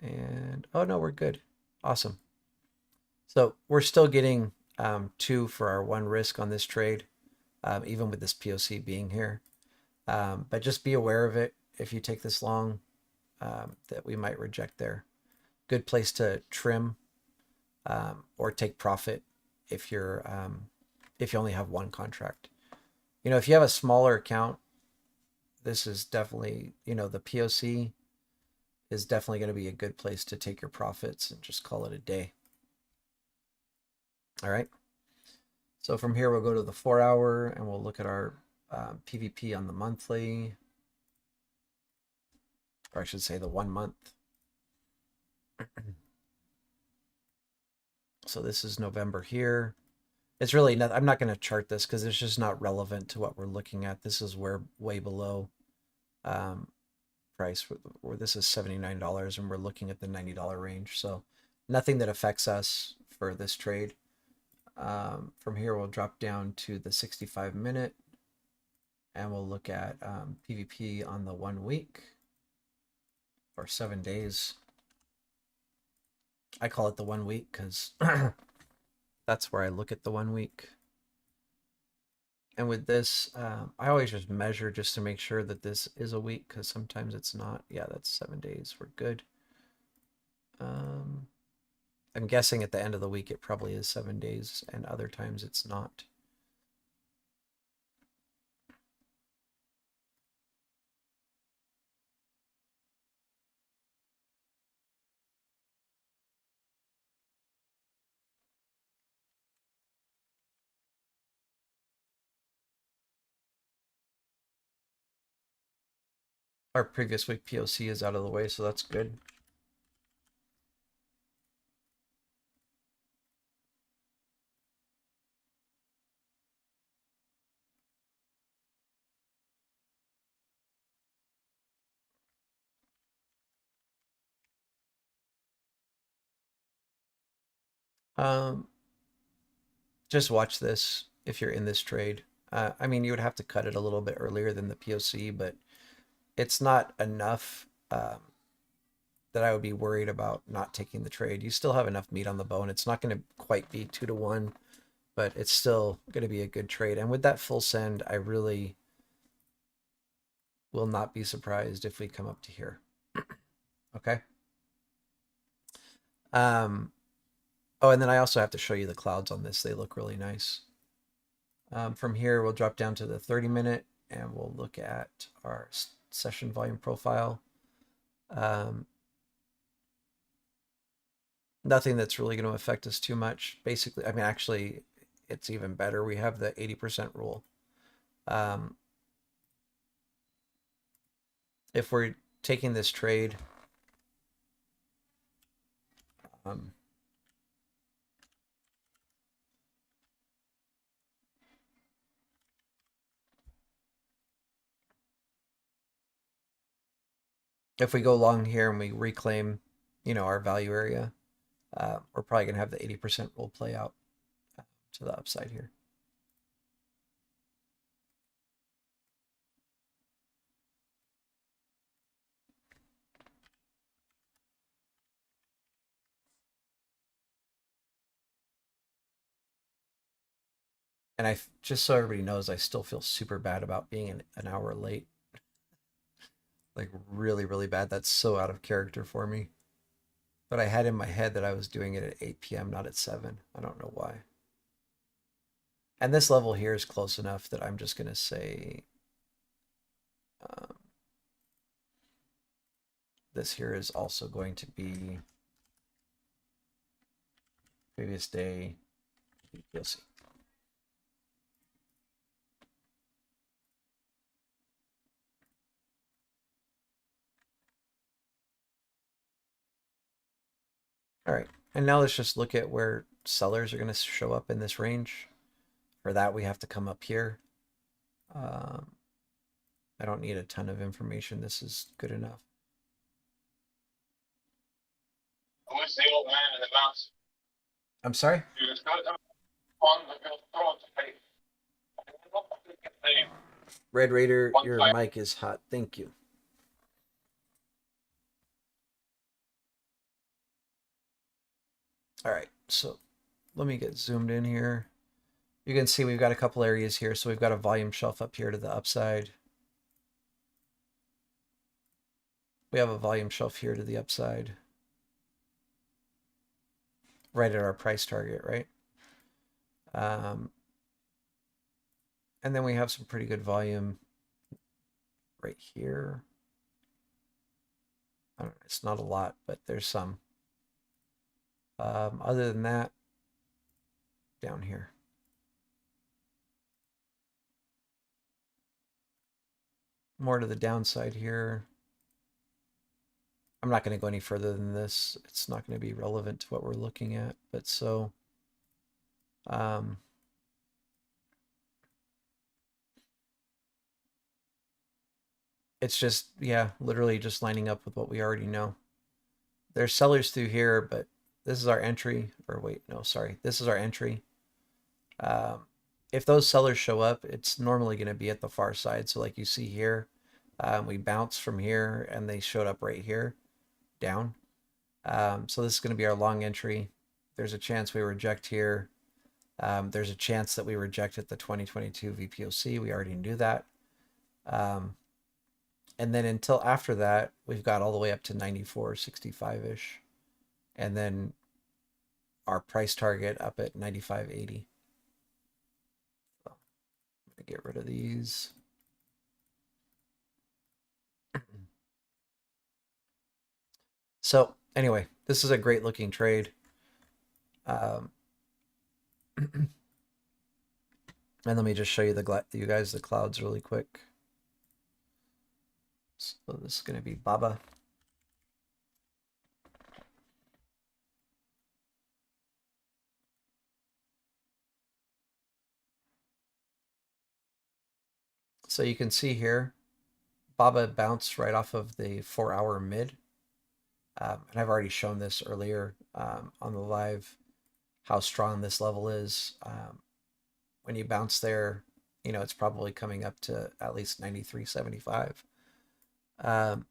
And, oh no, we're good. Awesome. So we're still getting 2 for our 1 risk on this trade, even with this POC being here. But just be aware of it if you take this long, that we might reject there. Good place to trim or take profit if you're if you only have 1 contract. You know, if you have a smaller account, this is definitely, you know, the POC is definitely going to be a good place to take your profits and just call it a day. All right. So from here, we'll go to the 4-hour and we'll look at our PVP on the monthly, or I should say the 1 month. So this is November here. It's really not, I'm not going to chart this because it's just not relevant to what we're looking at. This is where way below price where this is $79 and we're looking at the $90 range. So nothing that affects us for this trade. From here, we'll drop down to the 65-minute and we'll look at PVP on the 1 week or 7 days. I call it the 1 week because that's where I look at the 1 week. And with this, I always just measure just to make sure that this is a week because sometimes it's not. Yeah, that's 7 days. We're good. I'm guessing at the end of the week it probably is 7 days, and other times it's not. Our previous week POC is out of the way, so that's good. Just watch this if you're in this trade. I mean, you would have to cut it a little bit earlier than the POC, but it's not enough that I would be worried about not taking the trade. You still have enough meat on the bone. It's not going to quite be 2-to-1, but it's still going to be a good trade. And with that full send, I really will not be surprised if we come up to here. Okay. Oh, and then I also have to show you the clouds on this. They look really nice. From here, we'll drop down to the 30-minute and we'll look at our session volume profile. Nothing that's really going to affect us too much. Basically, I mean, actually, it's even better. We have the 80% rule. If we're taking this trade, if we go long here and we reclaim, our value area, we're probably going to have the 80% rule play out to the upside here. And just so everybody knows, I still feel super bad about being an hour late. Like really, really bad. That's so out of character for me. But I had in my head that I was doing it at 8 p.m., not at 7. I don't know why. And this level here is close enough that I'm just going to say this here is also going to be previous day. You'll see. All right, and now let's just look at where sellers are going to show up in this range. For that, we have to come up here. I don't need a ton of information. This is good enough. Who's the old man in the mouse? I'm sorry? Red Raider, your mic is hot. Thank you. All right, so let me get zoomed in here. You can see we've got a couple areas here. So we've got a volume shelf up here to the upside. We have a volume shelf here to the upside. Right at our price target, right? And then we have some pretty good volume right here. I don't know, it's not a lot, but there's some. Other than that, down here. More to the downside here. I'm not going to go any further than this. It's not going to be relevant to what we're looking at. But so, it's just, yeah, literally just lining up with what we already know. There's sellers through here, but this is our entry. Or wait, no, sorry. This is our entry. If those sellers show up, it's normally going to be at the far side. So like you see here, we bounced from here and they showed up right here, down. So this is going to be our long entry. There's a chance we reject here. There's a chance that we reject at the 2022 VPOC. We already knew that. And then until after that, we've got all the way up to 94.65-ish. And then our price target up at 95.80. So I'm going to get rid of these. So anyway, this is a great looking trade. And let me just show you you guys the clouds really quick. So this is going to be Baba. So you can see here, Baba bounced right off of the 4-hour mid. And I've already shown this earlier on the live, how strong this level is. When you bounce there, you know, it's probably coming up to at least 93.75. On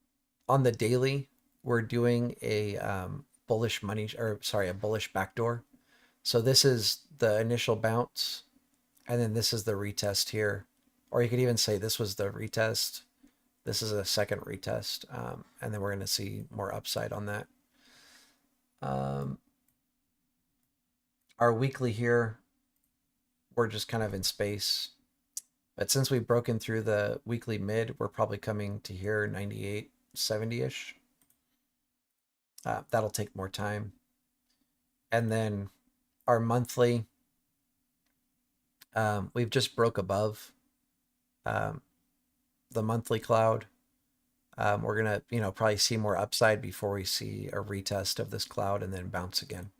the daily, we're doing a bullish a bullish backdoor. So this is the initial bounce, and then this is the retest here. Or you could even say this was the retest. This is a second retest, and then we're going to see more upside on that. Our weekly here, we're just kind of in space. But since we've broken through the weekly mid, we're probably coming to here 98.70-ish. That'll take more time. And then our monthly, we've just broke above the monthly cloud. We're going to, probably see more upside before we see a retest of this cloud and then bounce again.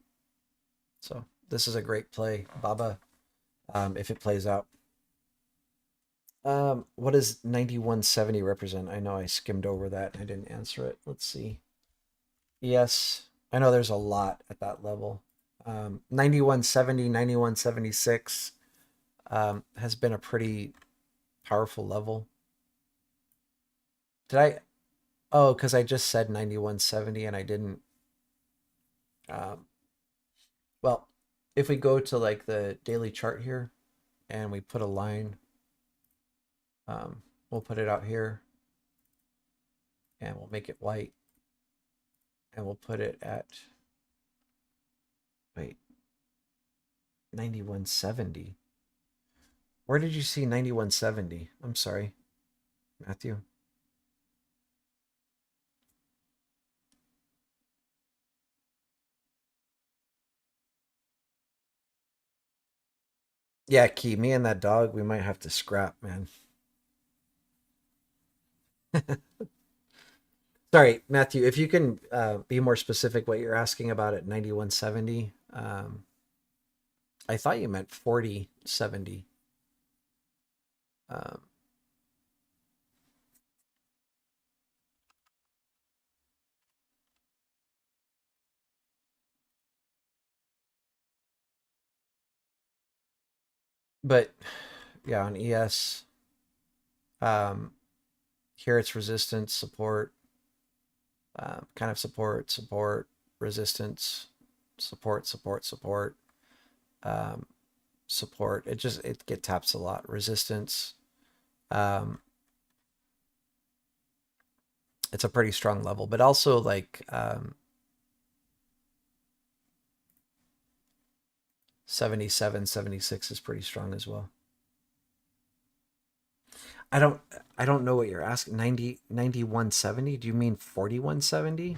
So this is a great play, Baba, if it plays out. What does 91.70 represent? I know I skimmed over that and I didn't answer it. Let's see. Yes, I know there's a lot at that level. 91.70, 91.76 has been a pretty powerful level. Did I? Oh, because I just said 91.70 and I didn't. Well, if we go to like the daily chart here and we put a line, we'll put it out here and we'll make it white and we'll put it at, wait, 91.70. Where did you see 91.70? I'm sorry, Matthew. Yeah, Key, me and that dog, we might have to scrap, man. Sorry, Matthew, if you can be more specific what you're asking about at 91.70. I thought you meant 40.70. But yeah, on ES, here it's resistance, support, kind of support, resistance, support, support. It taps a lot. Resistance. It's a pretty strong level, but also like 77, 76 is pretty strong as well. I don't I don't know what you're asking. 9170? Do you mean 4170?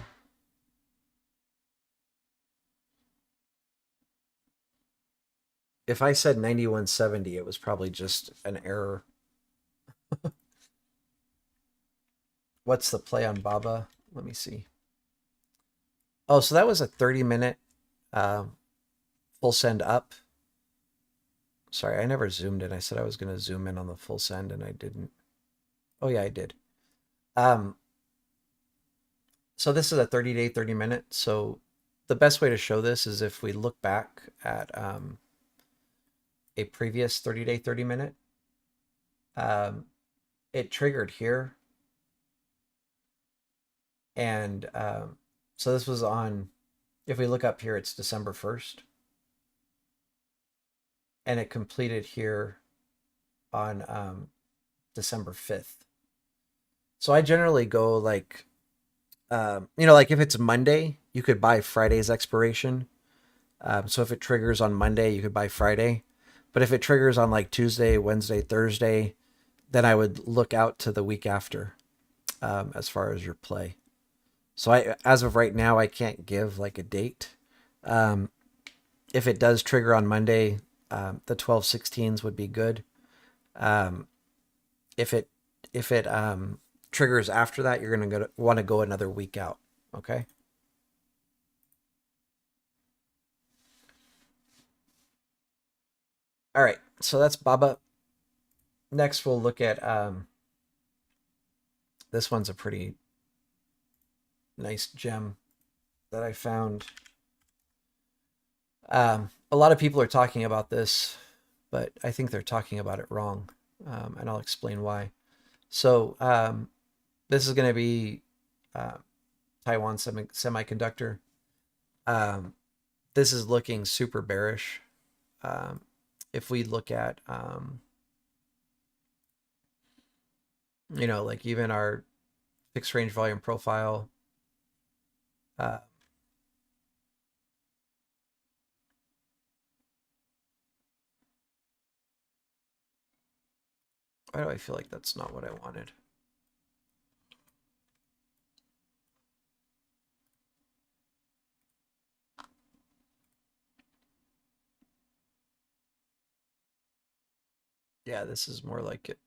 If I said 9170, it was probably just an error. What's the play on Baba? Let me see. Oh, so that was a 30-minute full send up. Sorry, I never zoomed in. I said I was going to zoom in on the full send and I didn't. Oh yeah, I did. So this is a 30-day, 30-minute. So the best way to show this is if we look back at a previous 30-day, 30-minute. It triggered here. And so this was on, if we look up here, it's December 1st. And it completed here on December 5th. So I generally go like, like if it's Monday, you could buy Friday's expiration. So if it triggers on Monday, you could buy Friday. But if it triggers on like Tuesday, Wednesday, Thursday, then I would look out to the week after as far as your play. So as of right now, I can't give like a date. If it does trigger on Monday, the 12/16s would be good. If it triggers after that, you're going to want to go another week out. Okay. All right. So that's Baba. Next, we'll look at this one's a pretty nice gem that I found. A lot of people are talking about this, but I think they're talking about it wrong, and I'll explain why. So this is going to be Taiwan Semiconductor. This is looking super bearish. If we look at, like even our fixed range volume profile, why do I feel like that's not what I wanted? Yeah, this is more like it.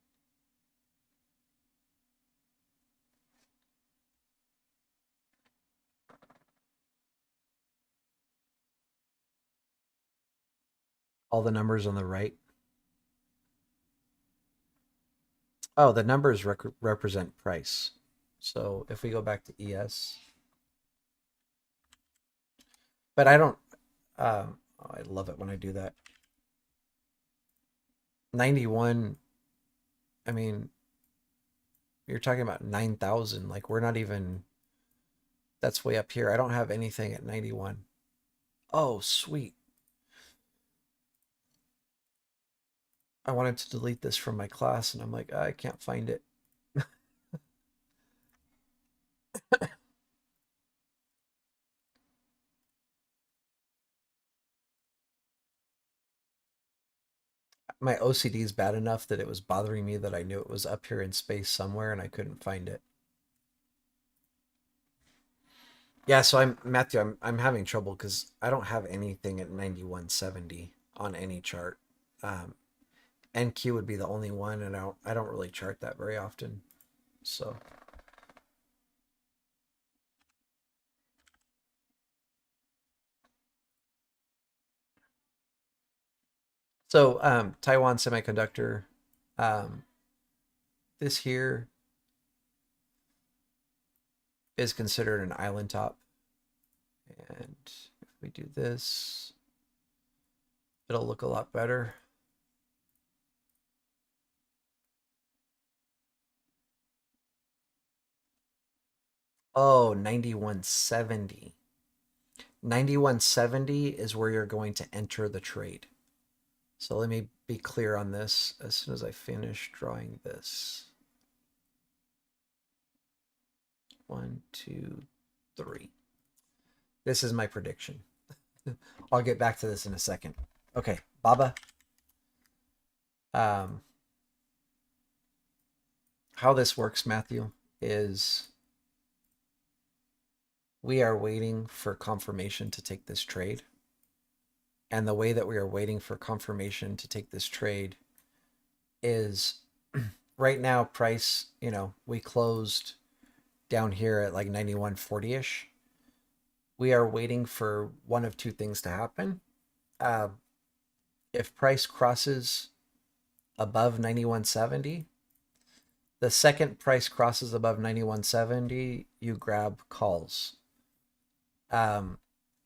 All the numbers on the right. Oh, the numbers represent price. So if we go back to ES, but I don't, I love it when I do that. 91, I mean, you're talking about 9,000. Like we're not even, that's way up here. I don't have anything at 91. Oh, sweet. I wanted to delete this from my class and I'm like, I can't find it. My OCD is bad enough that it was bothering me that I knew it was up here in space somewhere and I couldn't find it. Yeah, so I'm having trouble because I don't have anything at 9170 on any chart. NQ would be the only one, and I don't really chart that very often. So Taiwan Semiconductor, this here is considered an island top. And if we do this, it'll look a lot better. Oh, 9170. 9170 is where you're going to enter the trade. So let me be clear on this as soon as I finish drawing this. 1, 2, 3. This is my prediction. I'll get back to this in a second. Okay, Baba. how this works, Matthew, is we are waiting for confirmation to take this trade. And the way that we are waiting for confirmation to take this trade is right now price, we closed down here at like 91.40-ish. We are waiting for one of two things to happen. If price crosses above 91.70, the second price crosses above 91.70, you grab calls.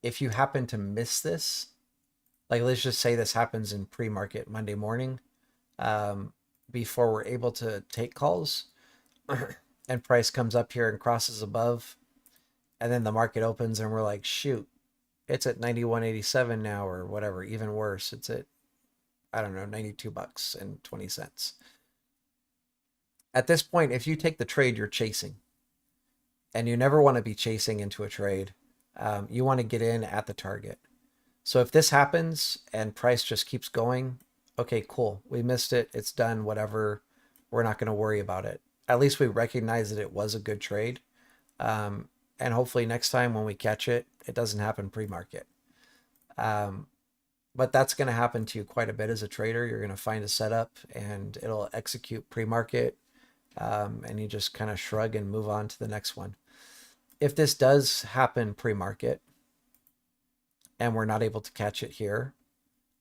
If you happen to miss this, like let's just say this happens in pre-market Monday morning, before we're able to take calls, and price comes up here and crosses above, and then the market opens and we're like, shoot, it's at 91.87 now, or whatever. Even worse, it's at, I don't know, $92.20. At this point, if you take the trade, you're chasing, and you never want to be chasing into a trade. You want to get in at the target. So if this happens and price just keeps going, okay, cool. We missed it. It's done, whatever. We're not going to worry about it. At least we recognize that it was a good trade. And hopefully next time when we catch it, it doesn't happen pre-market. But that's going to happen to you quite a bit as a trader. You're going to find a setup and it'll execute pre-market. And you just kind of shrug and move on to the next one. If this does happen pre-market and we're not able to catch it here,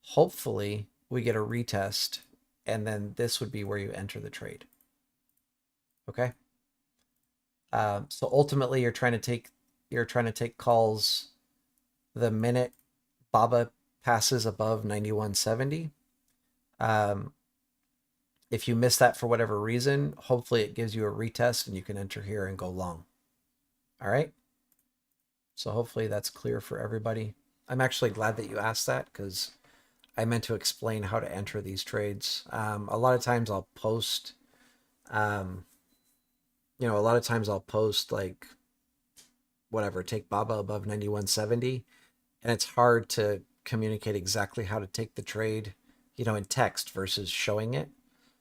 hopefully we get a retest, and then this would be where you enter the trade. Okay. So ultimately you're trying to take calls the minute BABA passes above 91.70. If you miss that for whatever reason, hopefully it gives you a retest and you can enter here and go long. All right. So hopefully that's clear for everybody. I'm actually glad that you asked that, because I meant to explain how to enter these trades. A lot of times I'll post, like, whatever, take BABA above 91.70, and it's hard to communicate exactly how to take the trade, in text versus showing it.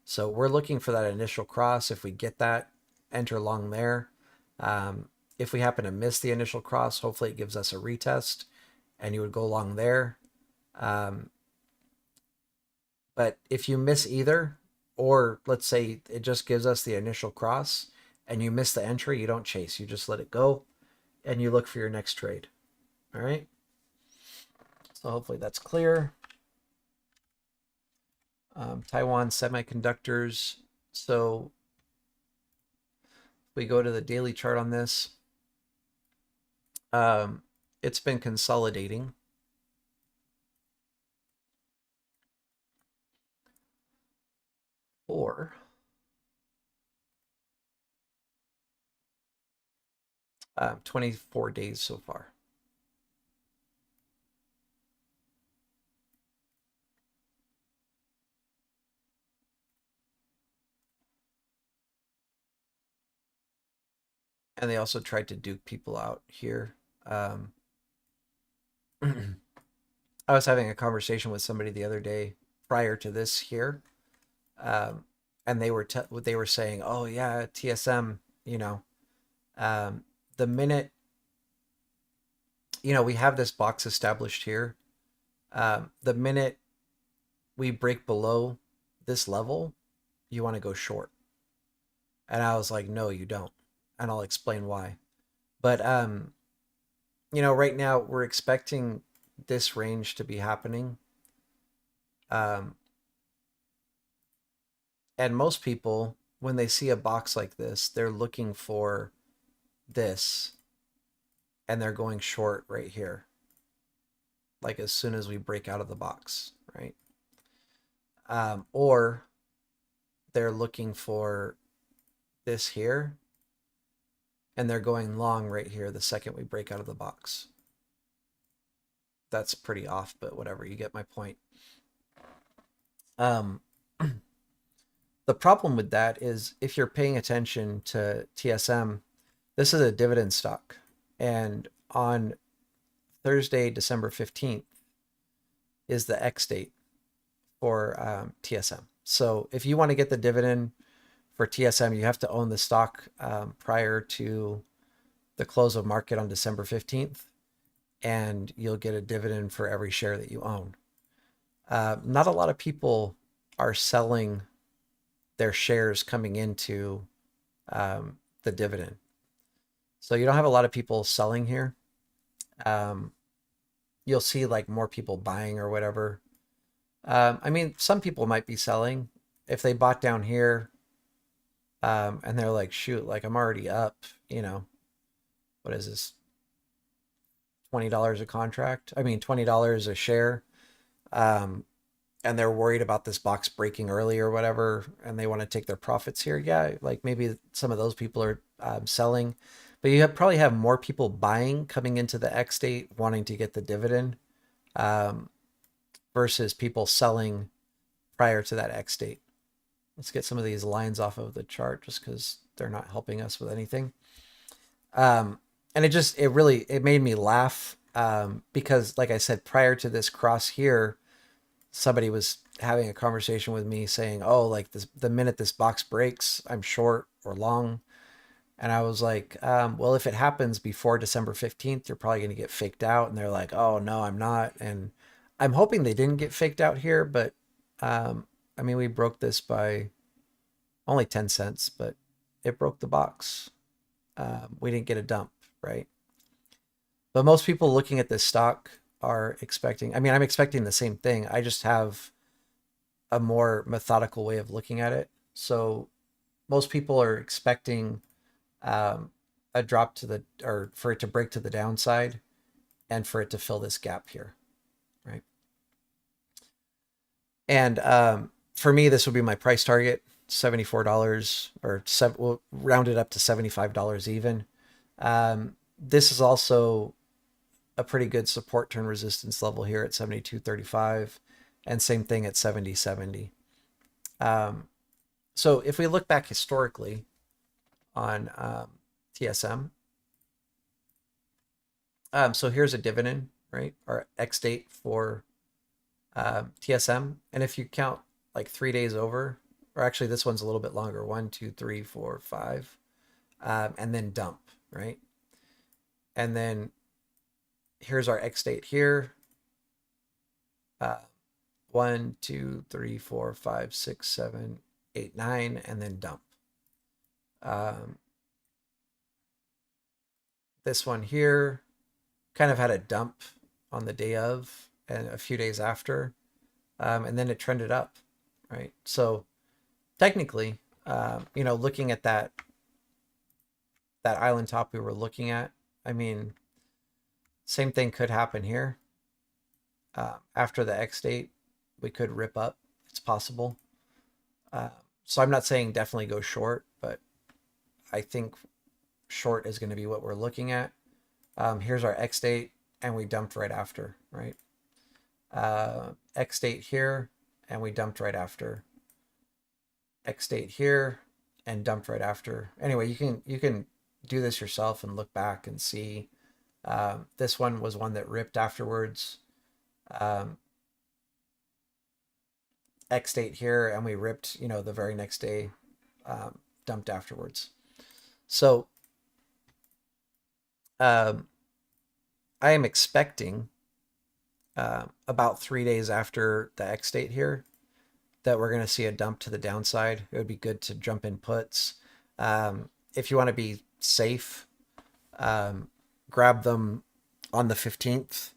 So we're looking for that initial cross. If we get that, enter long there. If we happen to miss the initial cross, hopefully it gives us a retest and you would go long there. But if you miss either, or let's say it just gives us the initial cross and you miss the entry, you don't chase. You just let it go and you look for your next trade. All right. So hopefully that's clear. Taiwan Semiconductors. So we go to the daily chart on this. It's been consolidating. For 24 days so far. And they also tried to duke people out here. I was having a conversation with somebody the other day prior to this here, and they were saying, "Oh yeah, TSM, the minute we have this box established here, the minute we break below this level, you want to go short." And I was like, "No, you don't." And I'll explain why. But right now we're expecting this range to be happening. And most people, when they see a box like this, they're looking for this and they're going short right here. Like as soon as we break out of the box, right? Or they're looking for this here and they're going long right here the second we break out of the box. That's pretty off, but whatever, you get my point. The problem with that is if you're paying attention to TSM, this is a dividend stock. And on Thursday, December 15th is the X date for TSM. So if you want to get the dividend for TSM, you have to own the stock prior to the close of market on December 15th, and you'll get a dividend for every share that you own. Not a lot of people are selling their shares coming into the dividend. So you don't have a lot of people selling here. You'll see like more people buying or whatever. I mean, some people might be selling if they bought down here and they're like, shoot, like I'm already up, you know, what is this? $20 a contract. I mean, $20 a share. And they're worried about this box breaking early or whatever, and they want to take their profits here. Yeah, like maybe some of those people are selling, but you probably have more people buying coming into the X date wanting to get the dividend versus people selling prior to that X date. Let's get some of these lines off of the chart just because they're not helping us with anything. And it made me laugh because, like I said, prior to this cross here, somebody was having a conversation with me saying, oh, like the minute this box breaks, I'm short or long. And I was like, well, if it happens before December 15th, you're probably going to get faked out. And they're like, oh, no, I'm not. And I'm hoping they didn't get faked out here. But I mean, we broke this by only 10 cents, but it broke the box. We didn't get a dump, right? But most people looking at this stock are expecting, I mean, I'm expecting the same thing. I just have a more methodical way of looking at it. So most people are expecting a drop or for it to break to the downside and for it to fill this gap here, right? And for me, this would be my price target, $74 or we'll round it up to $75 even. This is also a pretty good support turn resistance level here at 72.35, and same thing at 70.70. So if we look back historically on TSM, so here's a dividend, right? Or X date for TSM. And if you count like 3 days over, or actually this one's a little bit longer, 1, 2, 3, 4, 5, and then dump, right? And then here's our X date here. 1, 2, 3, 4, 5, 6, 7, 8, 9, and then dump. This one here kind of had a dump on the day of and a few days after, and then it trended up, right? So technically, you know, looking at that island top we were looking at, I mean, same thing could happen here. After the X date, we could rip up. It's possible. So I'm not saying definitely go short, but I think short is going to be what we're looking at. Here's our X date, and we dumped right after, right? X date here, and we dumped right after. X date here, and dumped right after. Anyway, you can do this yourself and look back and see. This one was one that ripped afterwards. X date here, and we ripped, you know, the very next day, dumped afterwards. So I am expecting about 3 days after the X date here that we're going to see a dump to the downside. It would be good to jump in puts. If you want to be safe, grab them on the 15th.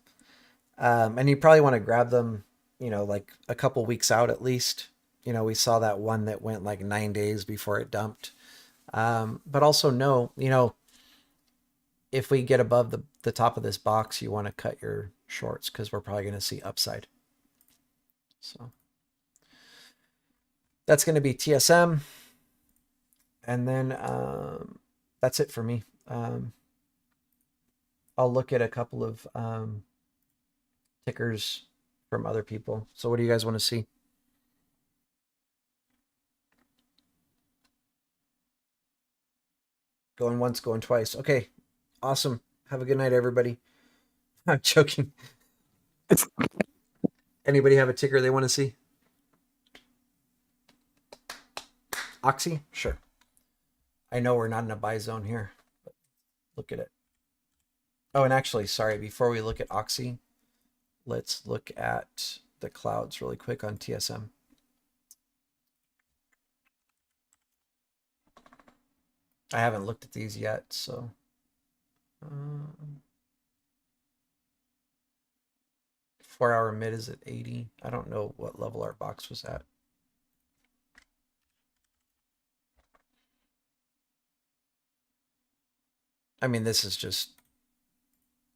And you probably want to grab them, you know, like a couple weeks out at least. You know, we saw that one that went like 9 days before it dumped. But also know, you know, if we get above the top of this box, you want to cut your shorts because we're probably going to see upside. So that's going to be TSM. And then that's it for me. I'll look at a couple of tickers from other people. So what do you guys want to see? Going once, going twice. Okay, awesome. Have a good night, everybody. I'm joking. Anybody have a ticker they want to see? Oxy? Sure. I know we're not in a buy zone here, but look at it. Oh, and actually, sorry, before we look at Oxy, let's look at the clouds really quick on TSM. I haven't looked at these yet, so. 4-hour mid is at 80. I don't know what level our box was at. I mean, this is just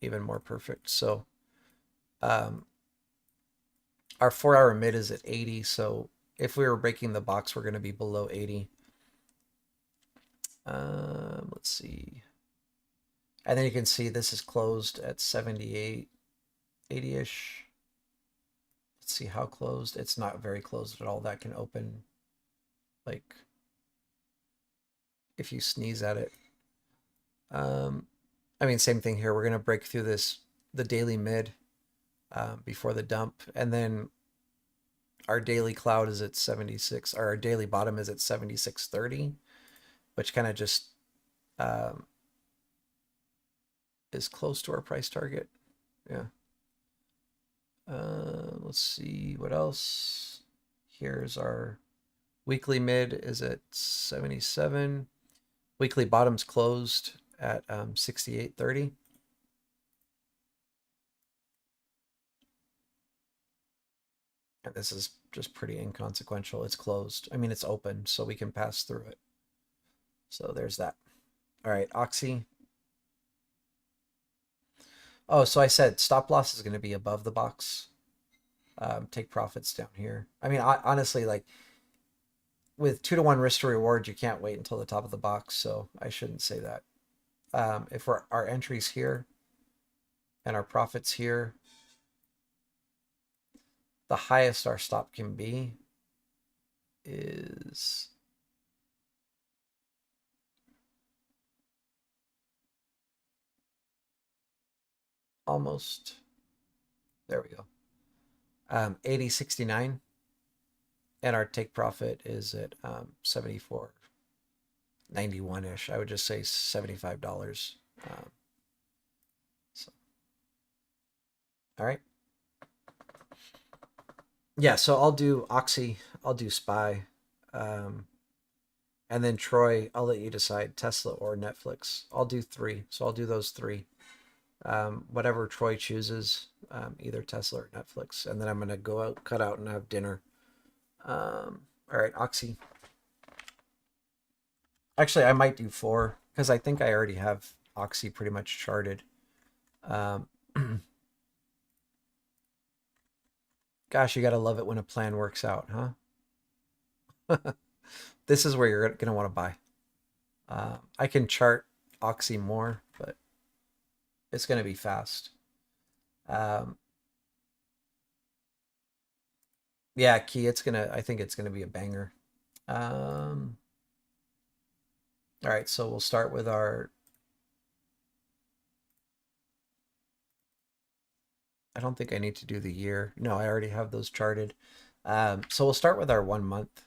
even more perfect. So our 4-hour mid is at 80. So if we were breaking the box, we're going to be below 80. Let's see. And then you can see this is closed at 78, 80-ish. Let's see how closed. It's not very closed at all. That can open, like, if you sneeze at it. I mean, same thing here. We're going to break through the daily mid before the dump. And then our daily cloud is at 76, or our daily bottom is at 76.30, which kind of just is close to our price target. Yeah. Let's see what else. Here's our weekly mid is at 77. Weekly bottom's closed at 68.30. And this is just pretty inconsequential. It's closed. I mean, it's open, so we can pass through it. So there's that. All right, Oxy. Oh, so I said stop loss is going to be above the box. Take profits down here. I mean, honestly, like with 2-to-1 risk to reward, you can't wait until the top of the box. So I shouldn't say that. If our entries here and our profits here, the highest our stop can be is almost, there we go, 80.69, and our take profit is at 74.91-ish. I would just say $75. So, all right. Yeah, so I'll do Oxy, I'll do Spy, and then Troy, I'll let you decide, Tesla or Netflix. I'll do 3, so I'll do those 3. Whatever Troy chooses, either Tesla or Netflix, and then I'm gonna go out, cut out, and have dinner. All right, Oxy. Actually, I might do 4 because I think I already have Oxy pretty much charted. Gosh, you gotta love it when a plan works out, huh? This is where you're gonna want to buy. I can chart Oxy more, but it's gonna be fast. Yeah, Key, I think it's gonna be a banger. All right, so we'll start with our, I don't think I need to do the year. No, I already have those charted. So we'll start with our 1 month.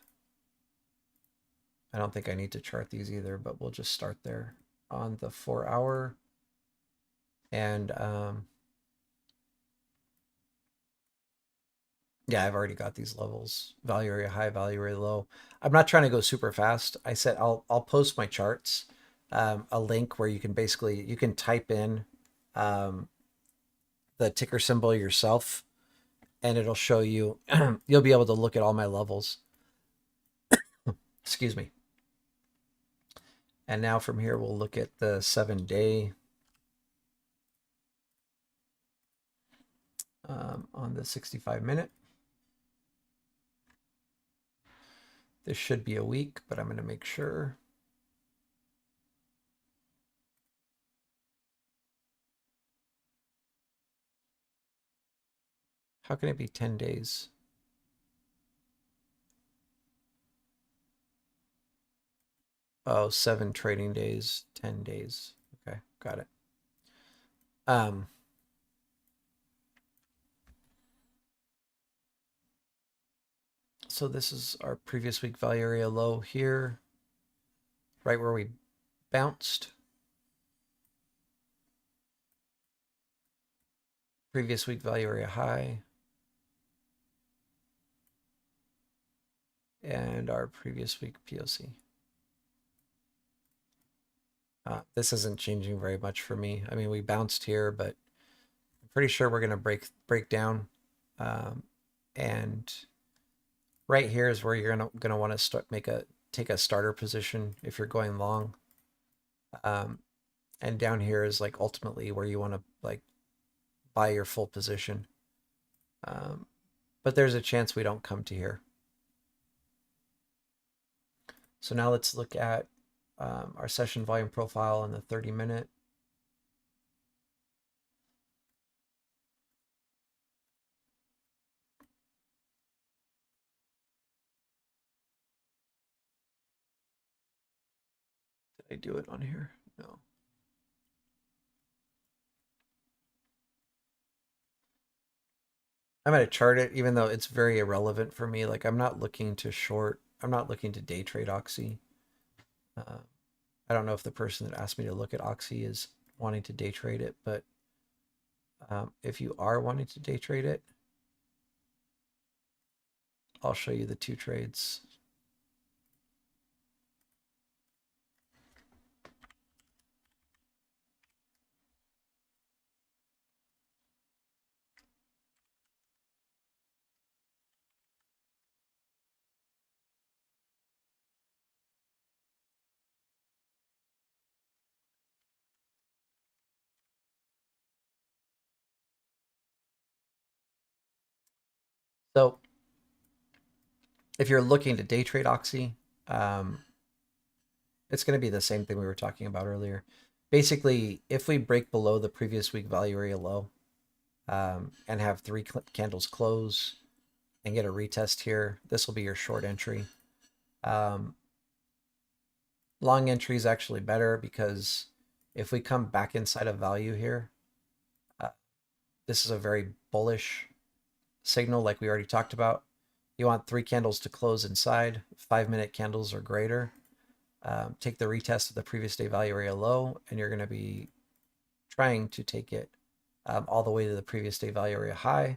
I don't think I need to chart these either, but we'll just start there on the 4-hour. And yeah, I've already got these levels. Value area high, value area low. I'm not trying to go super fast. I said I'll post my charts, a link where you can basically, you can type in the ticker symbol yourself, and it'll show you, you'll be able to look at all my levels. Excuse me. And now from here, we'll look at the 7-day on the 65-minute. This should be a week, but I'm going to make sure. How can it be 10 days? Oh, 7 trading days, 10 days. Okay, got it. So this is our previous week value area low here, right where we bounced. Previous week value area high. And our previous week POC. This isn't changing very much for me. I mean, we bounced here, but I'm pretty sure we're going to break down. And right here is where you're gonna want to take a starter position if you're going long. And down here is like ultimately where you want to like buy your full position. But there's a chance we don't come to here. So now let's look at our session volume profile on the 30-minute. Did I do it on here? No. I'm going to chart it, even though it's very irrelevant for me. Like, I'm not looking to short. I'm not looking to day trade Oxy. I don't know if the person that asked me to look at Oxy is wanting to day trade it, but if you are wanting to day trade it, I'll show you the two trades. So if you're looking to day trade Oxy, it's going to be the same thing we were talking about earlier. Basically, if we break below the previous week value area low and have 3 candles close and get a retest here, this will be your short entry. Long entry is actually better because if we come back inside of value here, this is a very bullish signal like we already talked about. You want 3 candles to close inside, 5-minute candles or greater. Take the retest of the previous day value area low, and you're going to be trying to take it all the way to the previous day value area high.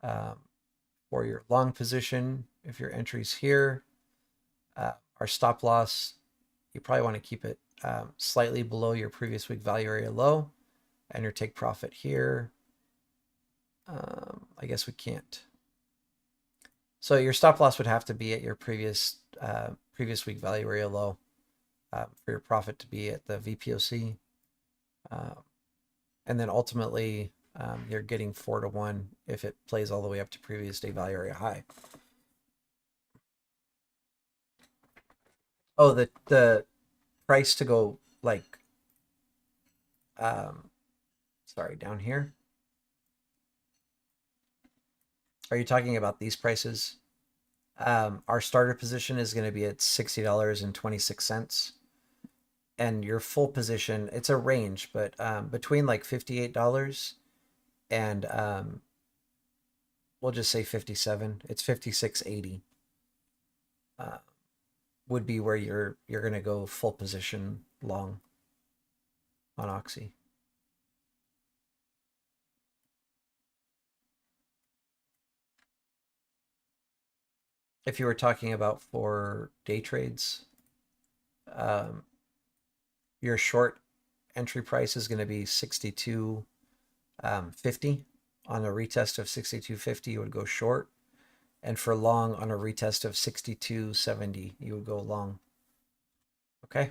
For your long position, if your entry's here, our stop loss, you probably want to keep it slightly below your previous week value area low, and your take profit here. I guess we can't. So your stop loss would have to be at your previous week value area low for your profit to be at the VPOC. And then ultimately, you're getting 4-to-1 if it plays all the way up to previous day value area high. Oh, the price to go like, sorry, down here. Are you talking about these prices? Our starter position is going to be at $60.26. And your full position, it's a range, but between like $58 and we'll just say 57. It's 56.80. Would be where you're going to go full position long on Oxy. If you were talking about for day trades, your short entry price is going to be 62.50. On a retest of 62.50, you would go short. And for long, on a retest of 62.70, you would go long. Okay.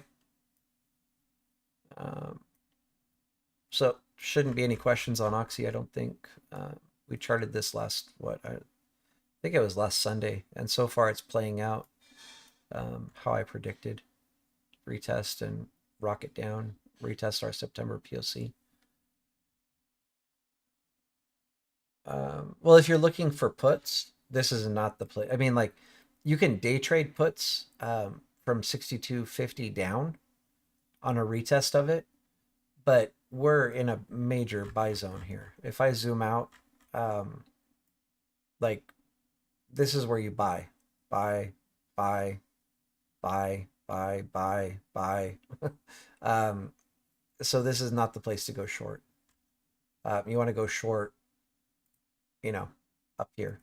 So shouldn't be any questions on Oxy, I don't think. We charted this last, I think it was last Sunday. And so far it's playing out how I predicted. Retest and rocket down. Retest our September POC. Well, if you're looking for puts, this is not the play. I mean, like, you can day trade puts from 62.50 down on a retest of it, but we're in a major buy zone here. If I zoom out, like, this is where you buy. buy, buy, buy, buy, buy, buy. So this is not the place to go short. You want to go short, you know, up here.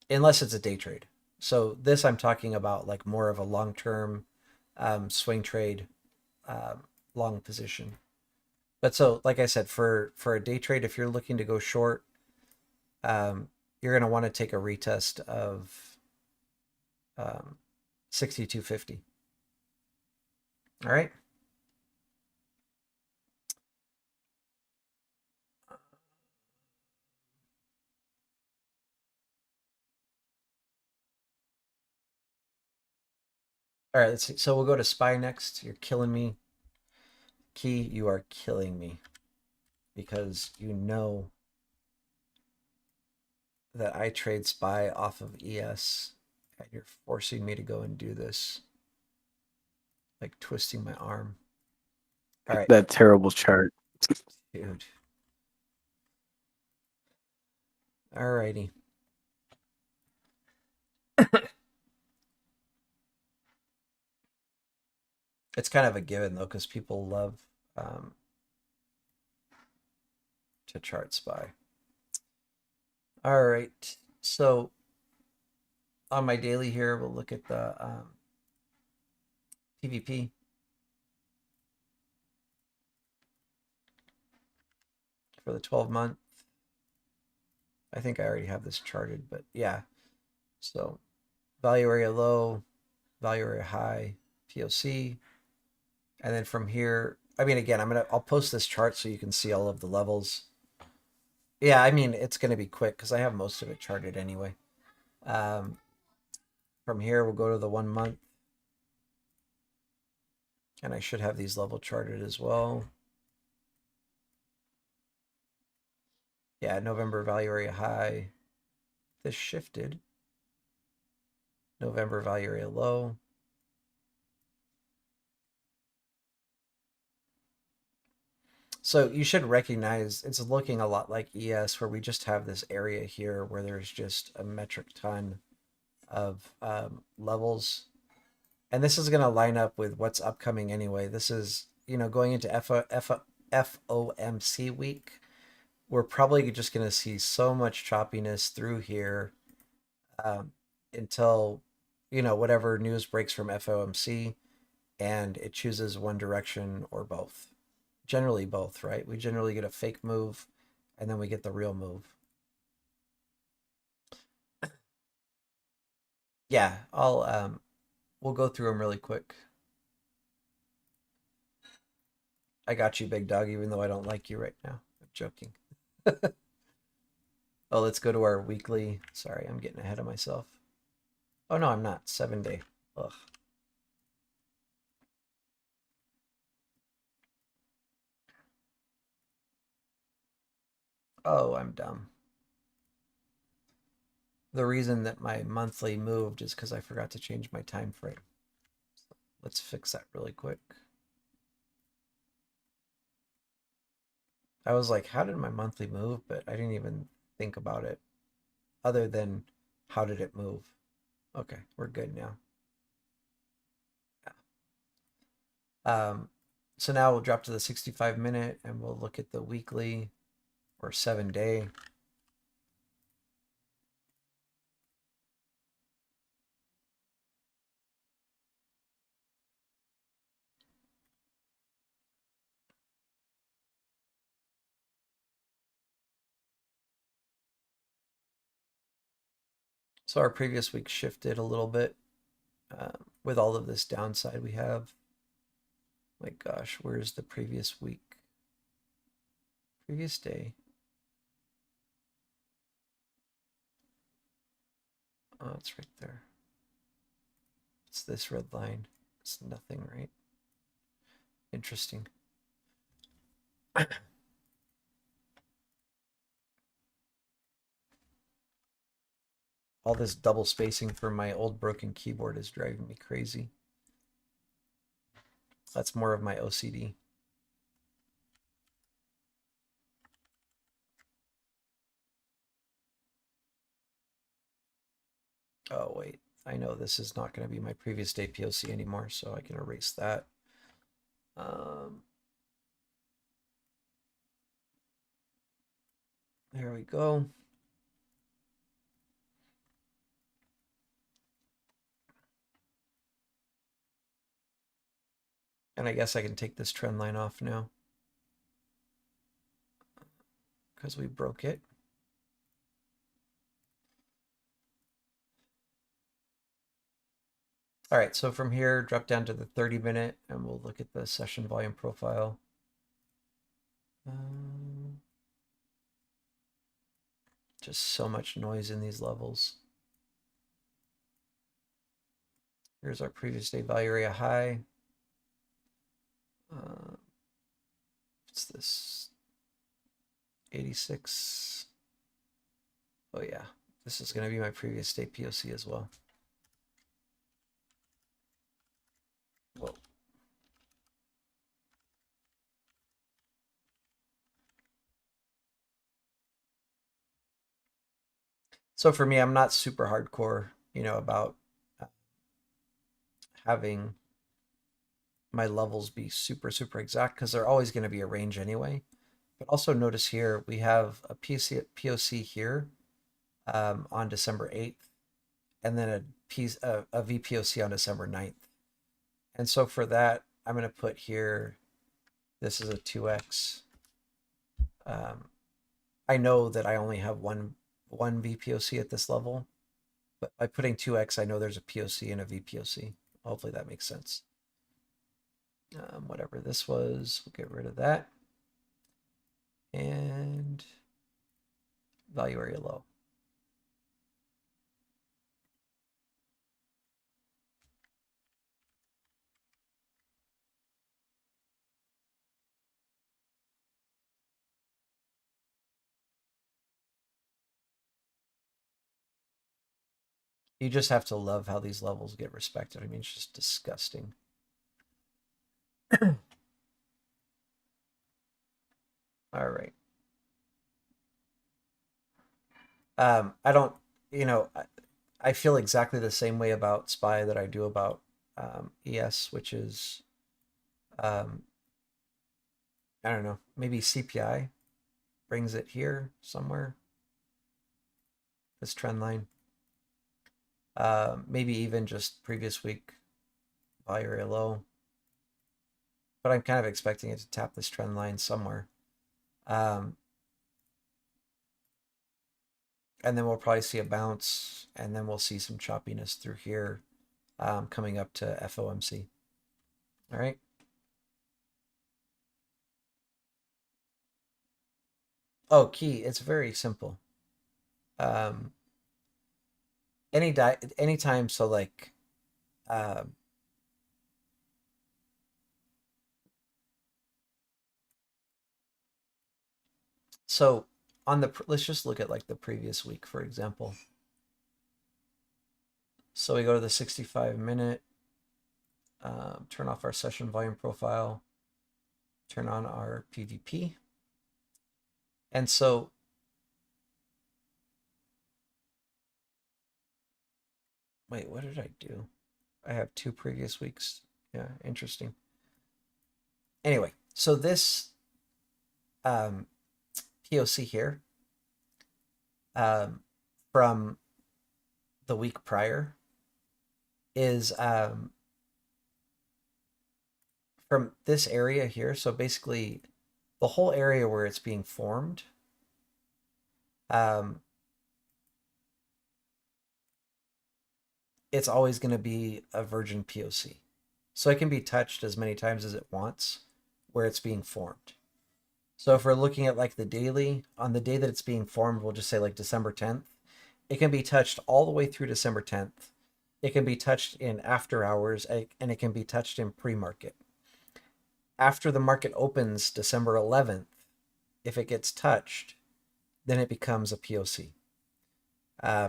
Unless it's a day trade. So this I'm talking about like more of a long-term swing trade, long position. But so, like I said, for a day trade, if you're looking to go short, you're going to want to take a retest of 62.50. All right. All right, let's see. So we'll go to SPY next. You're killing me. Key, you are killing me because you know that I trade SPY off of ES and you're forcing me to go and do this. Like twisting my arm. All right. That terrible chart. Dude. All righty. It's kind of a given though, because people love to chart SPY. All right. So on my daily here, we'll look at the PVP. For the 12-month. I think I already have this charted, but yeah. So value area low, value area high, POC. And then from here, I mean, again, I'll post this chart so you can see all of the levels. Yeah, I mean, it's going to be quick because I have most of it charted anyway. From here, we'll go to the 1 month. And I should have these level charted as well. Yeah, November value area high. This shifted. November value area low. So you should recognize it's looking a lot like ES, where we just have this area here where there's just a metric ton of levels. And this is going to line up with what's upcoming anyway. This is, going into FOMC week. We're probably just going to see so much choppiness through here until, whatever news breaks from FOMC and it chooses one direction or both. Generally both, right? We generally get a fake move and then we get the real move. Yeah, we'll go through them really quick. I got you, big dog, even though I don't like you right now. I'm joking. Oh, let's go to our weekly. Sorry, I'm getting ahead of myself. Oh, no, I'm not. 7-day. Ugh. Oh, I'm dumb. The reason that my monthly moved is because I forgot to change my time frame. So let's fix that really quick. I was like, how did my monthly move? But I didn't even think about it other than how did it move? Okay, we're good now. Yeah. So now we'll drop to the 65-minute and we'll look at the weekly or 7-day. So our previous week shifted a little bit with all of this downside we have. My gosh, where's the previous week? Previous day. Oh, it's right there. It's this red line. It's nothing, right? Interesting. All this double spacing for my old broken keyboard is driving me crazy. That's more of my OCD. Oh, wait. I know this is not going to be my previous day POC anymore, so I can erase that. There we go. And I guess I can take this trend line off now because we broke it. All right, so from here, drop down to the 30-minute, and we'll look at the session volume profile. Just so much noise in these levels. Here's our previous day value area high. What's this? 86. Oh yeah, this is going to be my previous day POC as well. Whoa. So for me, I'm not super hardcore, about having my levels be super, super exact because they're always going to be a range anyway. But also notice here, we have a POC here on December 8th, and then a VPOC on December 9th. And so for that, I'm going to put here, this is a 2x. I know that I only have one VPOC at this level, but by putting 2x, I know there's a POC and a VPOC. Hopefully that makes sense. Whatever this was, we'll get rid of that. And value area low. You just have to love how these levels get respected. I mean, it's just disgusting. All right. I don't, I feel exactly the same way about SPY that I do about ES, which is, I don't know, maybe CPI brings it here somewhere. This trend line. Maybe even just previous week value area low. But I'm kind of expecting it to tap this trend line somewhere. And then we'll probably see a bounce, and then we'll see some choppiness through here coming up to FOMC. All right. Oh, key, it's very simple. Anytime, so like, so on the, let's just look at like the previous week, for example. So we go to the 65-minute, turn off our session volume profile, turn on our PVP. And so wait, what did I do? I have 2 previous weeks. Yeah, interesting. Anyway, so this POC here from the week prior is from this area here. So basically the whole area where it's being formed, it's always going to be a virgin POC. So it can be touched as many times as it wants where it's being formed. So if we're looking at like the daily, on the day that it's being formed, we'll just say like December 10th. It can be touched all the way through December 10th. It can be touched in after hours, and it can be touched in pre-market. After the market opens December 11th, if it gets touched, then it becomes a POC.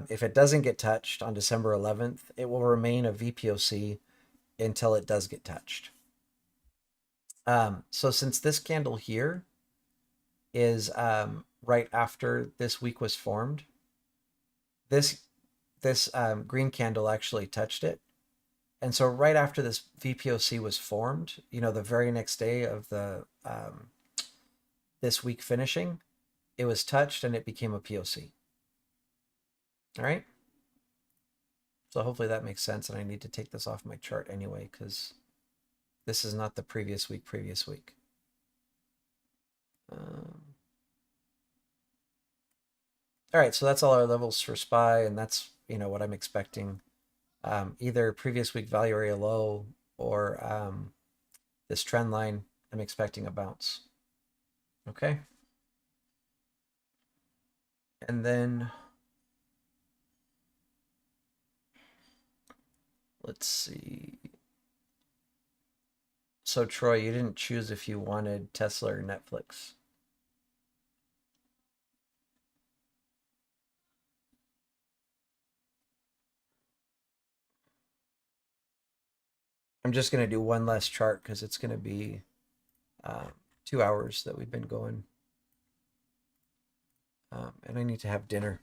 If it doesn't get touched on December 11th, it will remain a VPOC until it does get touched. So since this candle here is right after this week was formed, this this green candle actually touched it. And so right after this VPOC was formed, you know, the very next day of the this week finishing, it was touched and it became a POC. All right. So hopefully that makes sense. And I need to take this off my chart anyway, because this is not the previous week. All right, so that's all our levels for SPY, and that's, you know, what I'm expecting. Either previous week value area low or this trend line, I'm expecting a bounce. Okay. And then let's see. So Troy, you didn't choose if you wanted Tesla or Netflix. I'm just going to do one last chart because it's going to be 2 hours that we've been going. And I need to have dinner.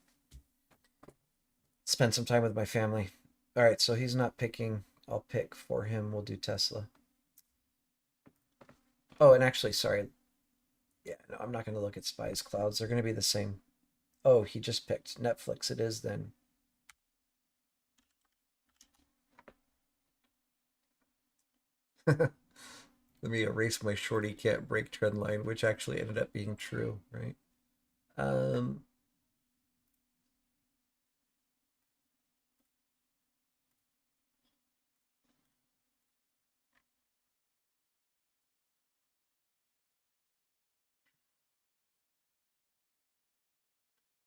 Spend some time with my family. All right, so he's not picking. I'll pick for him. We'll do Tesla. Oh, and actually, sorry. Yeah, no, I'm not going to look at SPY's clouds. They're going to be the same. Oh, he just picked Netflix. It is then. Let me erase my shorty can't break trend line, which actually ended up being true, right?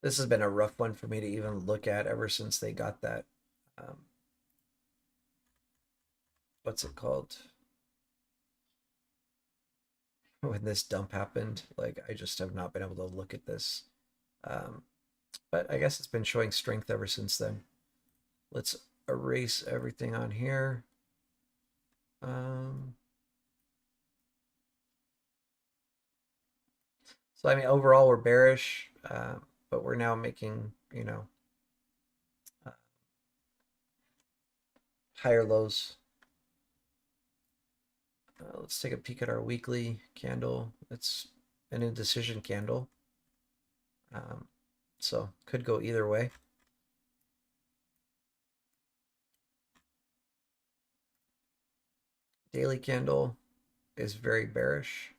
This has been a rough one for me to even look at ever since they got that. What's it called? When this dump happened, like I just have not been able to look at this. But I guess it's been showing strength ever since then. Let's erase everything on here. So I mean, overall we're bearish, but we're now making, you know, higher lows. Let's take a peek at our weekly candle. It's an indecision candle. So could go either way. Daily candle is very bearish.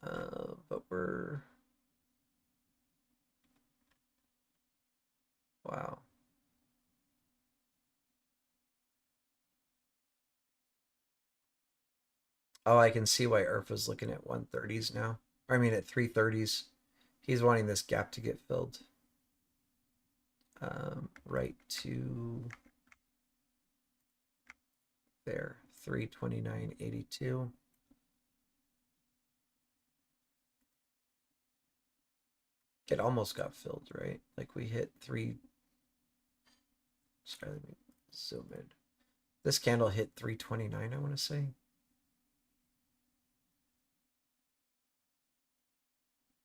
But we're, wow. Oh, I can see why Urfa's looking at 130s now. I mean at 330s. He's wanting this gap to get filled. Right to there, 329.82. It almost got filled, right? Like we hit sorry, let me zoom in. This candle hit 329, I want to say.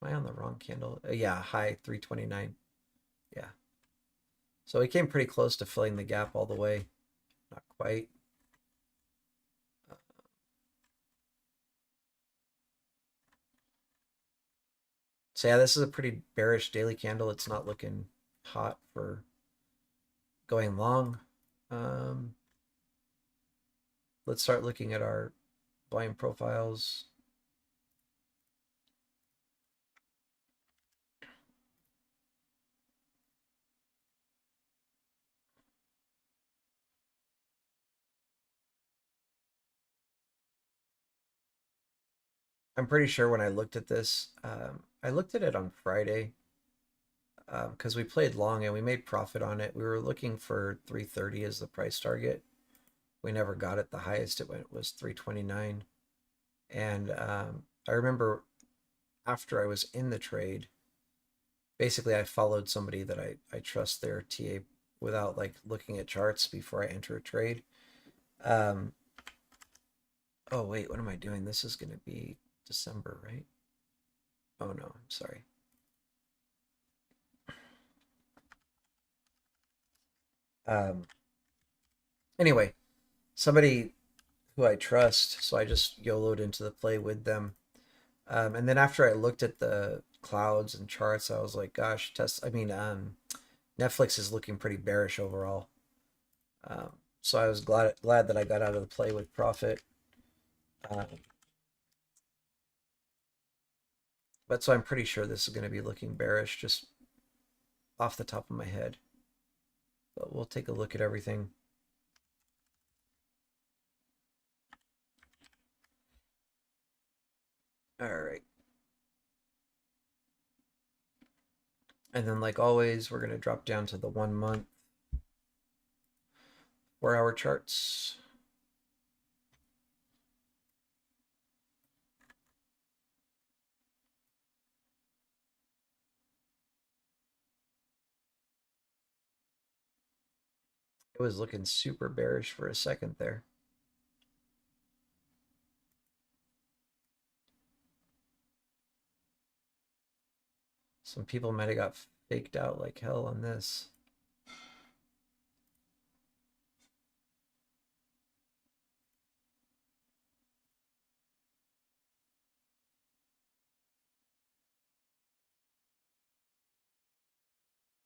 Am I on the wrong candle? Yeah, high 329. Yeah. So we came pretty close to filling the gap all the way. Not quite. So yeah, this is a pretty bearish daily candle. It's not looking hot for going long. Let's start looking at our volume profiles. I'm pretty sure when I looked at this, I looked at it on Friday because we played long and we made profit on it. We were looking for 330 as the price target. We never got it. The highest it went was 329. And I remember after I was in the trade, basically I followed somebody that I trust their TA without like looking at charts before I enter a trade. Oh wait, what am I doing? This is going to be December, right? Oh no, I'm sorry. Um, anyway, somebody who I trust, so I just YOLO'd into the play with them. And then after I looked at the clouds and charts, I was like, gosh, Netflix is looking pretty bearish overall. So I was glad that I got out of the play with profit. But so I'm pretty sure this is going to be looking bearish just off the top of my head. But we'll take a look at everything. All right. And then like always, we're going to drop down to the 1 month 4-hour charts. It was looking super bearish for a second there. Some people might have got faked out like hell on this.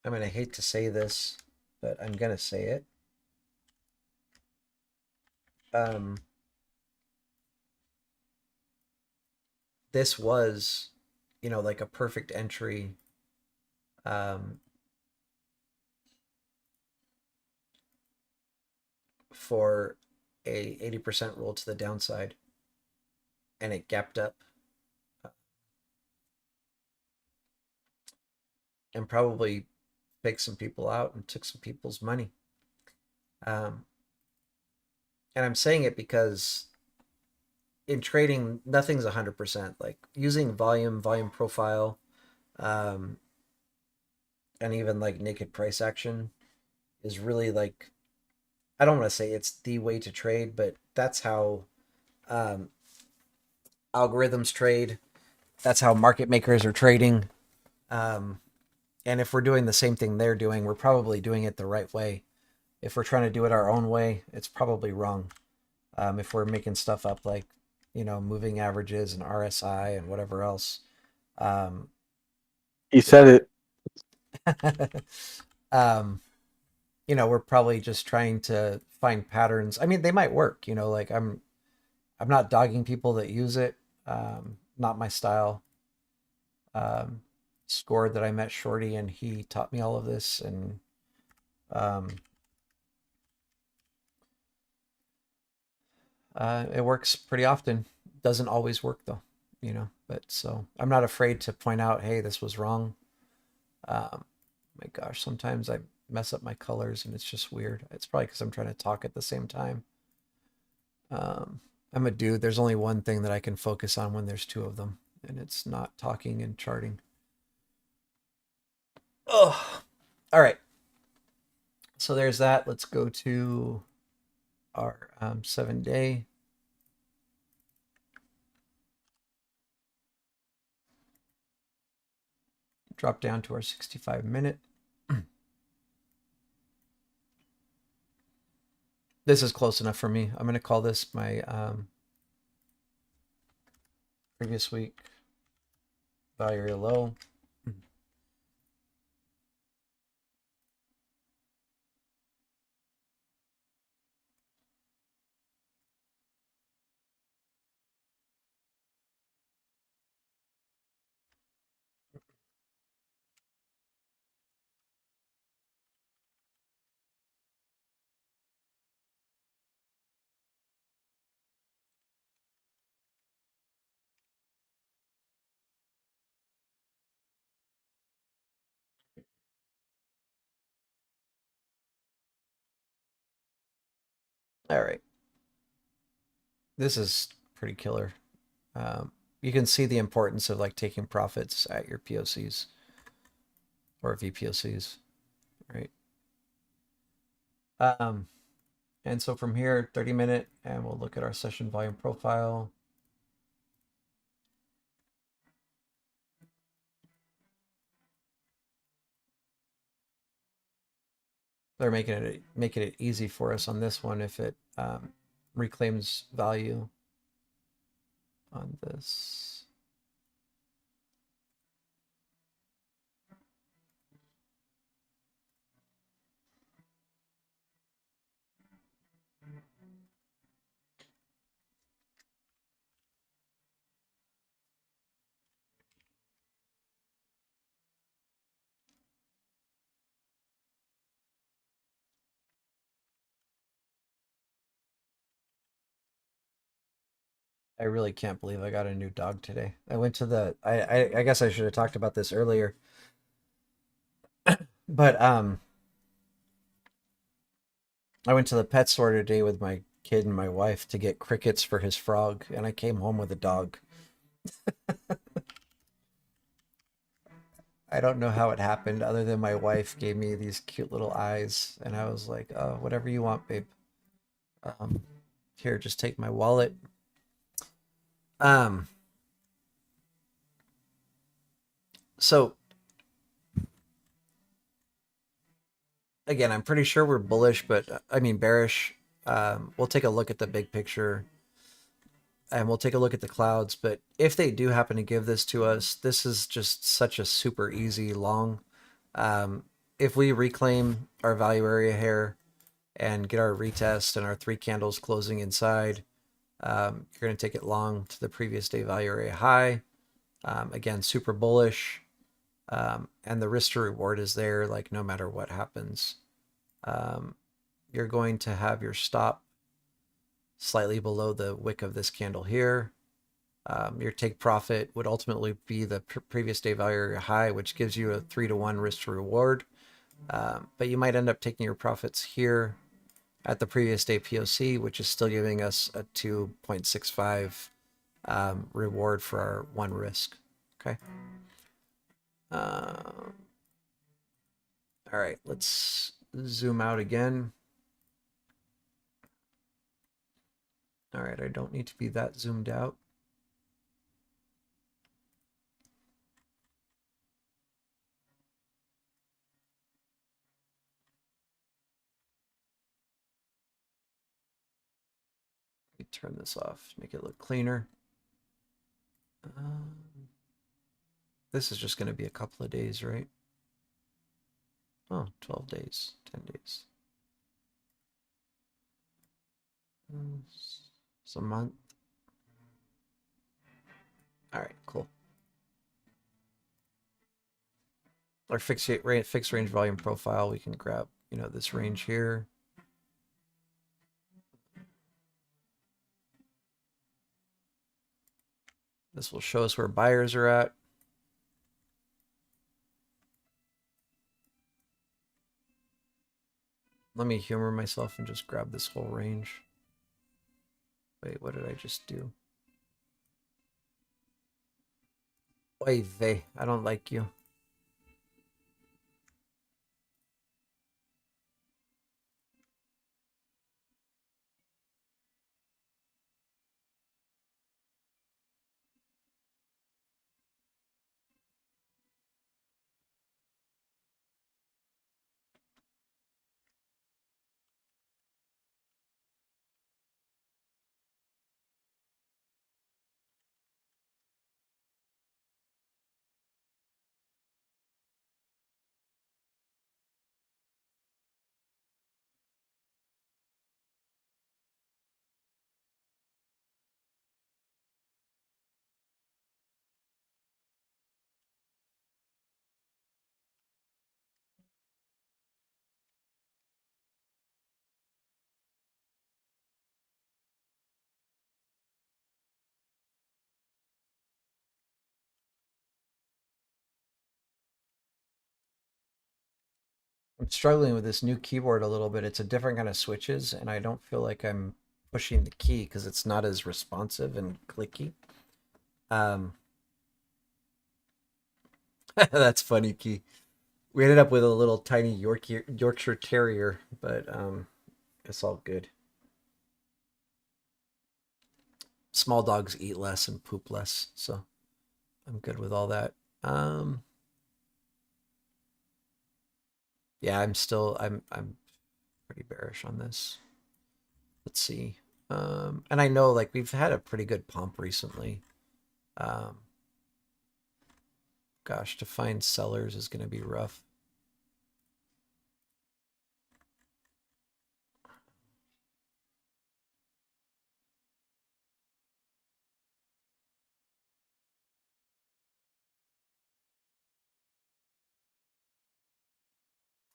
I mean, I hate to say this, but I'm going to say it. This was, like a perfect entry for a 80% roll to the downside, and it gapped up and probably faked some people out and took some people's money. And I'm saying it because in trading, nothing's 100%. Like using volume profile, and even like naked price action is really like, I don't want to say it's the way to trade, but that's how algorithms trade. That's how market makers are trading. And if we're doing the same thing they're doing, we're probably doing it the right way. If we're trying to do it our own way, it's probably wrong. If we're making stuff up like, moving averages and RSI and whatever else. He said it. We're probably just trying to find patterns. I mean, they might work, like I'm not dogging people that use it. Not my style. Scored that I met Shorty and he taught me all of this, and it works pretty often. Doesn't always work though, but so I'm not afraid to point out, hey, this was wrong. My gosh, sometimes I mess up my colors and it's just weird. It's probably because I'm trying to talk at the same time. I'm a dude. There's only one thing that I can focus on when there's two of them, and it's not talking and charting. Oh, all right. So there's that. Let's go to our 7-day. Drop down to our 65-minute. This is close enough for me. I'm going to call this my previous week value area low. All right. This is pretty killer. You can see the importance of like taking profits at your POCs or VPOCs, right? And so from here, 30-minute, and we'll look at our session volume profile. They're making it easy for us on this one if it reclaims value on this. I really can't believe I got a new dog today. I went to the I guess I should have talked about this earlier. But I went to the pet store today with my kid and my wife to get crickets for his frog, and I came home with a dog. I don't know how it happened other than my wife gave me these cute little eyes and I was like, "Oh, whatever you want, babe. Um Here, just take my wallet." Um so again, I'm pretty sure we're bullish, but I mean bearish. We'll take a look at the big picture and we'll take a look at the clouds. But if they do happen to give this to us, this is just such a super easy long. If we reclaim our value area here and get our retest and our 3 candles closing inside, you're going to take it long to the previous day value area high. Again, super bullish. And the risk to reward is there, like no matter what happens. You're going to have your stop slightly below the wick of this candle here. Your take profit would ultimately be the previous day value area high, which gives you a 3-to-1 risk to reward. But you might end up taking your profits here at the previous day POC, which is still giving us a 2.65 reward for our 1 risk. Okay. All right, let's zoom out again. All right, I don't need to be that zoomed out. Let me turn this off, make it look cleaner. This is just going to be a couple of days, right? Oh, 12 days, 10 days. It's a month. All right, cool. Our fixed range volume profile, we can grab, this range here. This will show us where buyers are at. Let me humor myself and just grab this whole range. Wait, what did I just do? Oy vey, I don't like you. I'm struggling with this new keyboard a little bit. It's a different kind of switches, and I don't feel like I'm pushing the key because it's not as responsive and clicky. That's funny, Key. We ended up with a little tiny Yorkshire Terrier, but it's all good. Small dogs eat less and poop less, so I'm good with all that. Yeah, I'm pretty bearish on this. Let's see. And I know like we've had a pretty good pump recently. Gosh, to find sellers is going to be rough.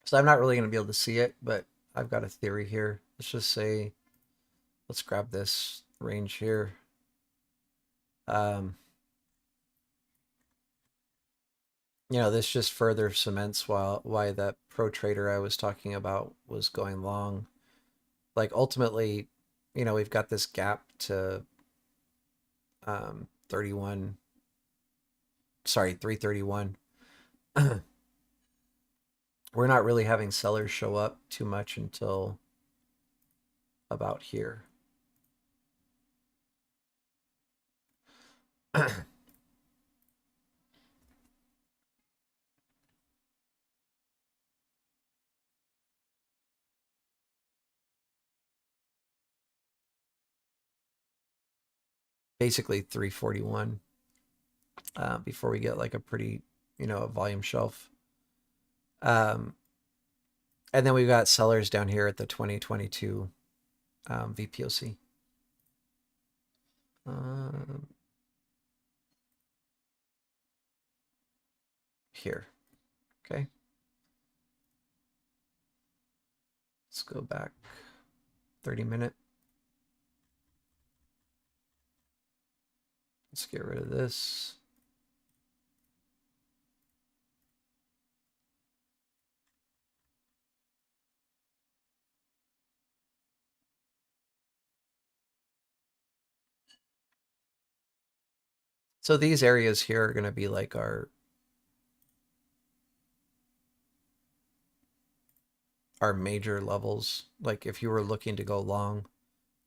So I'm not really going to be able to see it, but I've got a theory here. Let's just say, let's grab this range here. You know, this just further cements why that pro trader I was talking about was going long. Like ultimately, you know, we've got this gap to 331. We're not really having sellers show up too much until about here. Basically 341 before we get like a pretty, you know, a volume shelf. And then we've got sellers down here at the 2022 VPOC. Here. Okay. Let's go back 30-minute. Let's get rid of this. So these areas here are going to be like our major levels. Like if you were looking to go long,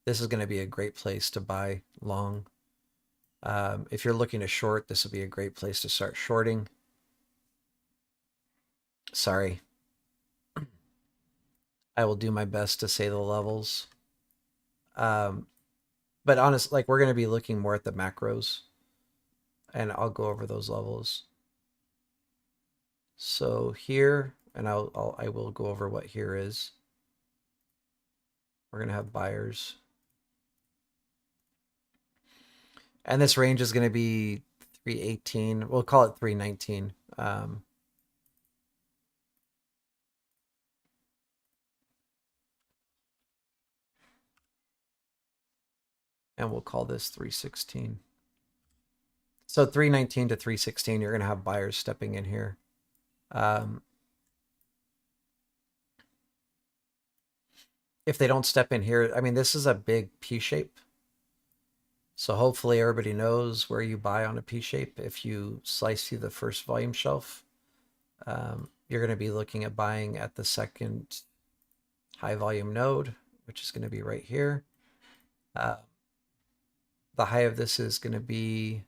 this is going to be a great place to buy long. If you're looking to short, this would be a great place to start shorting. Sorry. I will do my best to say the levels. But honestly, like we're going to be looking more at the macros, and I'll go over those levels. So here, and I will go over what here is. We're going to have buyers. And this range is going to be 318. We'll call it 319. And we'll call this 316. So 319 to 316, you're going to have buyers stepping in here. If they don't step in here, I mean, this is a big P shape. So hopefully everybody knows where you buy on a P shape. If you slice through the first volume shelf, you're going to be looking at buying at the second high volume node, which is going to be right here. The high of this is going to be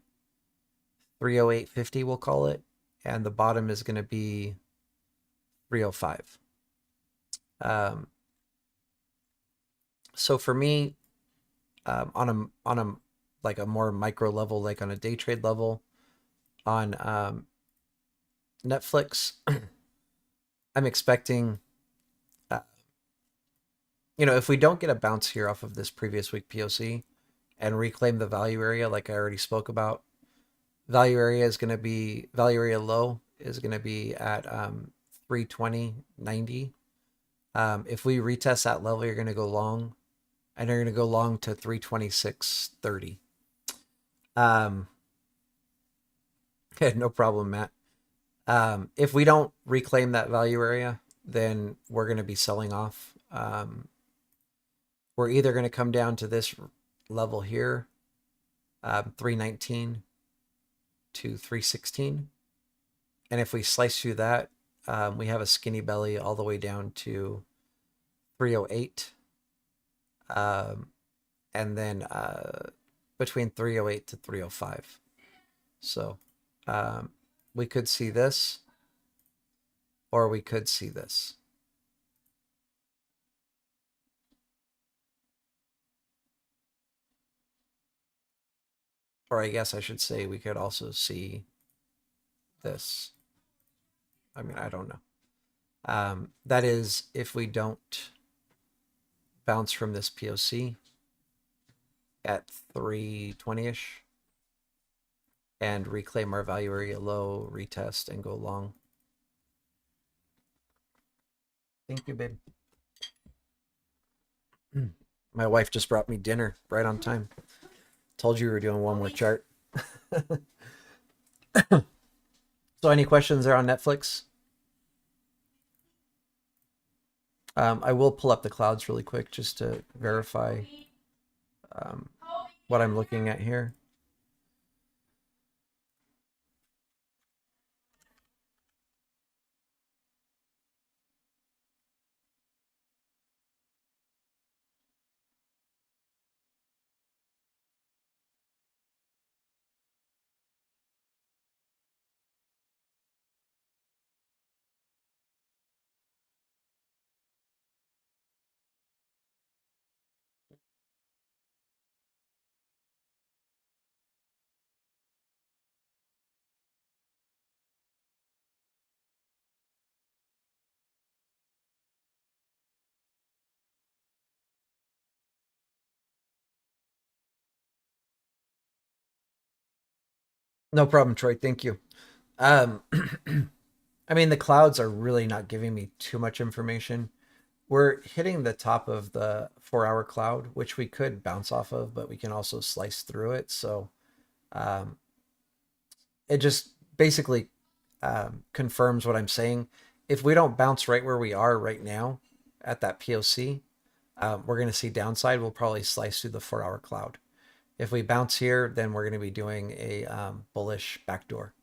308.50, we'll call it. And the bottom is going to be 305. So for me, on a like a more micro level, like on a day trade level, on Netflix, I'm expecting, you know, if we don't get a bounce here off of this previous week POC and reclaim the value area, like I already spoke about, value area low is going to be at 320.90. If we retest that level, you're going to go long, and you're going to go long to 326.30. No problem, Matt. If we don't reclaim that value area, then we're going to be selling off. We're either going to come down to this level here, 319 to 316. And if we slice through that, we have a skinny belly all the way down to 308. And then between 308 to 305. So we could see this, or we could see this. Or I guess I should say we could also see this. I mean, I don't know. That is if we don't bounce from this POC at 320-ish and reclaim our value area low, retest, and go long. Thank you, babe. My wife just brought me dinner right on time. Told you we were doing one more chart. So any questions there on Netflix? I will pull up the clouds really quick just to verify what I'm looking at here. No problem, Troy. Thank you. I mean, the clouds are really not giving me too much information. We're hitting the top of the 4-hour cloud, which we could bounce off of, but we can also slice through it. So it just basically confirms what I'm saying. If we don't bounce right where we are right now at that POC, we're going to see downside. We'll probably slice through the 4-hour cloud. If we bounce here, then we're going to be doing a bullish backdoor.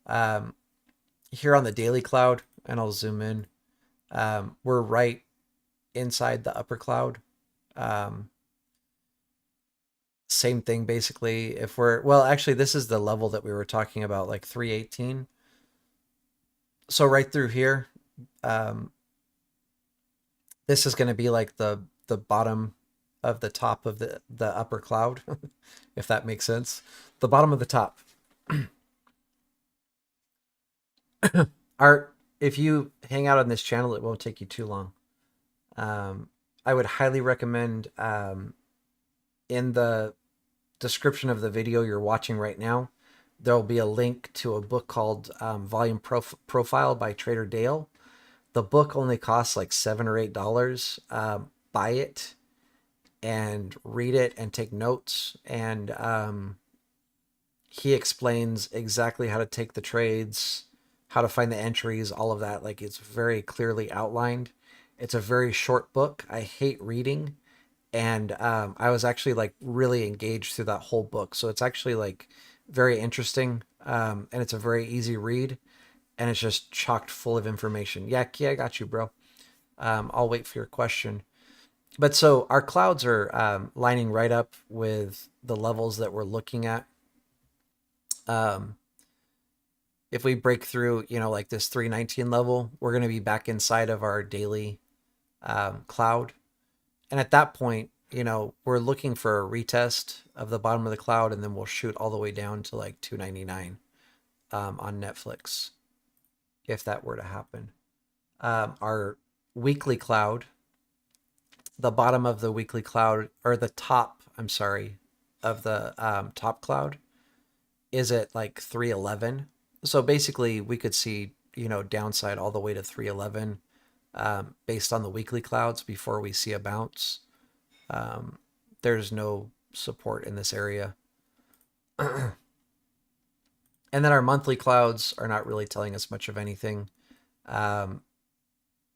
Here on the daily cloud, and I'll zoom in, we're right inside the upper cloud. Same thing basically. If we're, well, actually this is the level that we were talking about, like 318. So right through here, this is going to be like the bottom of the top of the upper cloud, if that makes sense. The bottom of the top. Art, if you hang out on this channel, it won't take you too long. I would highly recommend in the description of the video you're watching right now, there will be a link to a book called Volume Profile by Trader Dale. The book only costs like $7 or $8. Buy it and read it and take notes. And he explains exactly how to take the trades, how to find the entries, all of that. Like, it's very clearly outlined. It's a very short book. I hate reading. And I was actually like really engaged through that whole book. So it's actually like very interesting. And it's a very easy read. And it's just chocked full of information. Yeah, Kia, I got you, bro. I'll wait for your question. But so our clouds are lining right up with the levels that we're looking at. If we break through, you know, like this 319 level, we're going to be back inside of our daily cloud. And at that point, you know, we're looking for a retest of the bottom of the cloud, and then we'll shoot all the way down to like 299 on Netflix, if that were to happen. Our weekly cloud, the bottom of the weekly cloud, or the top, I'm sorry, of the top cloud is at like 311. So basically we could see, you know, downside all the way to 311 based on the weekly clouds before we see a bounce. There's no support in this area. And then our monthly clouds are not really telling us much of anything.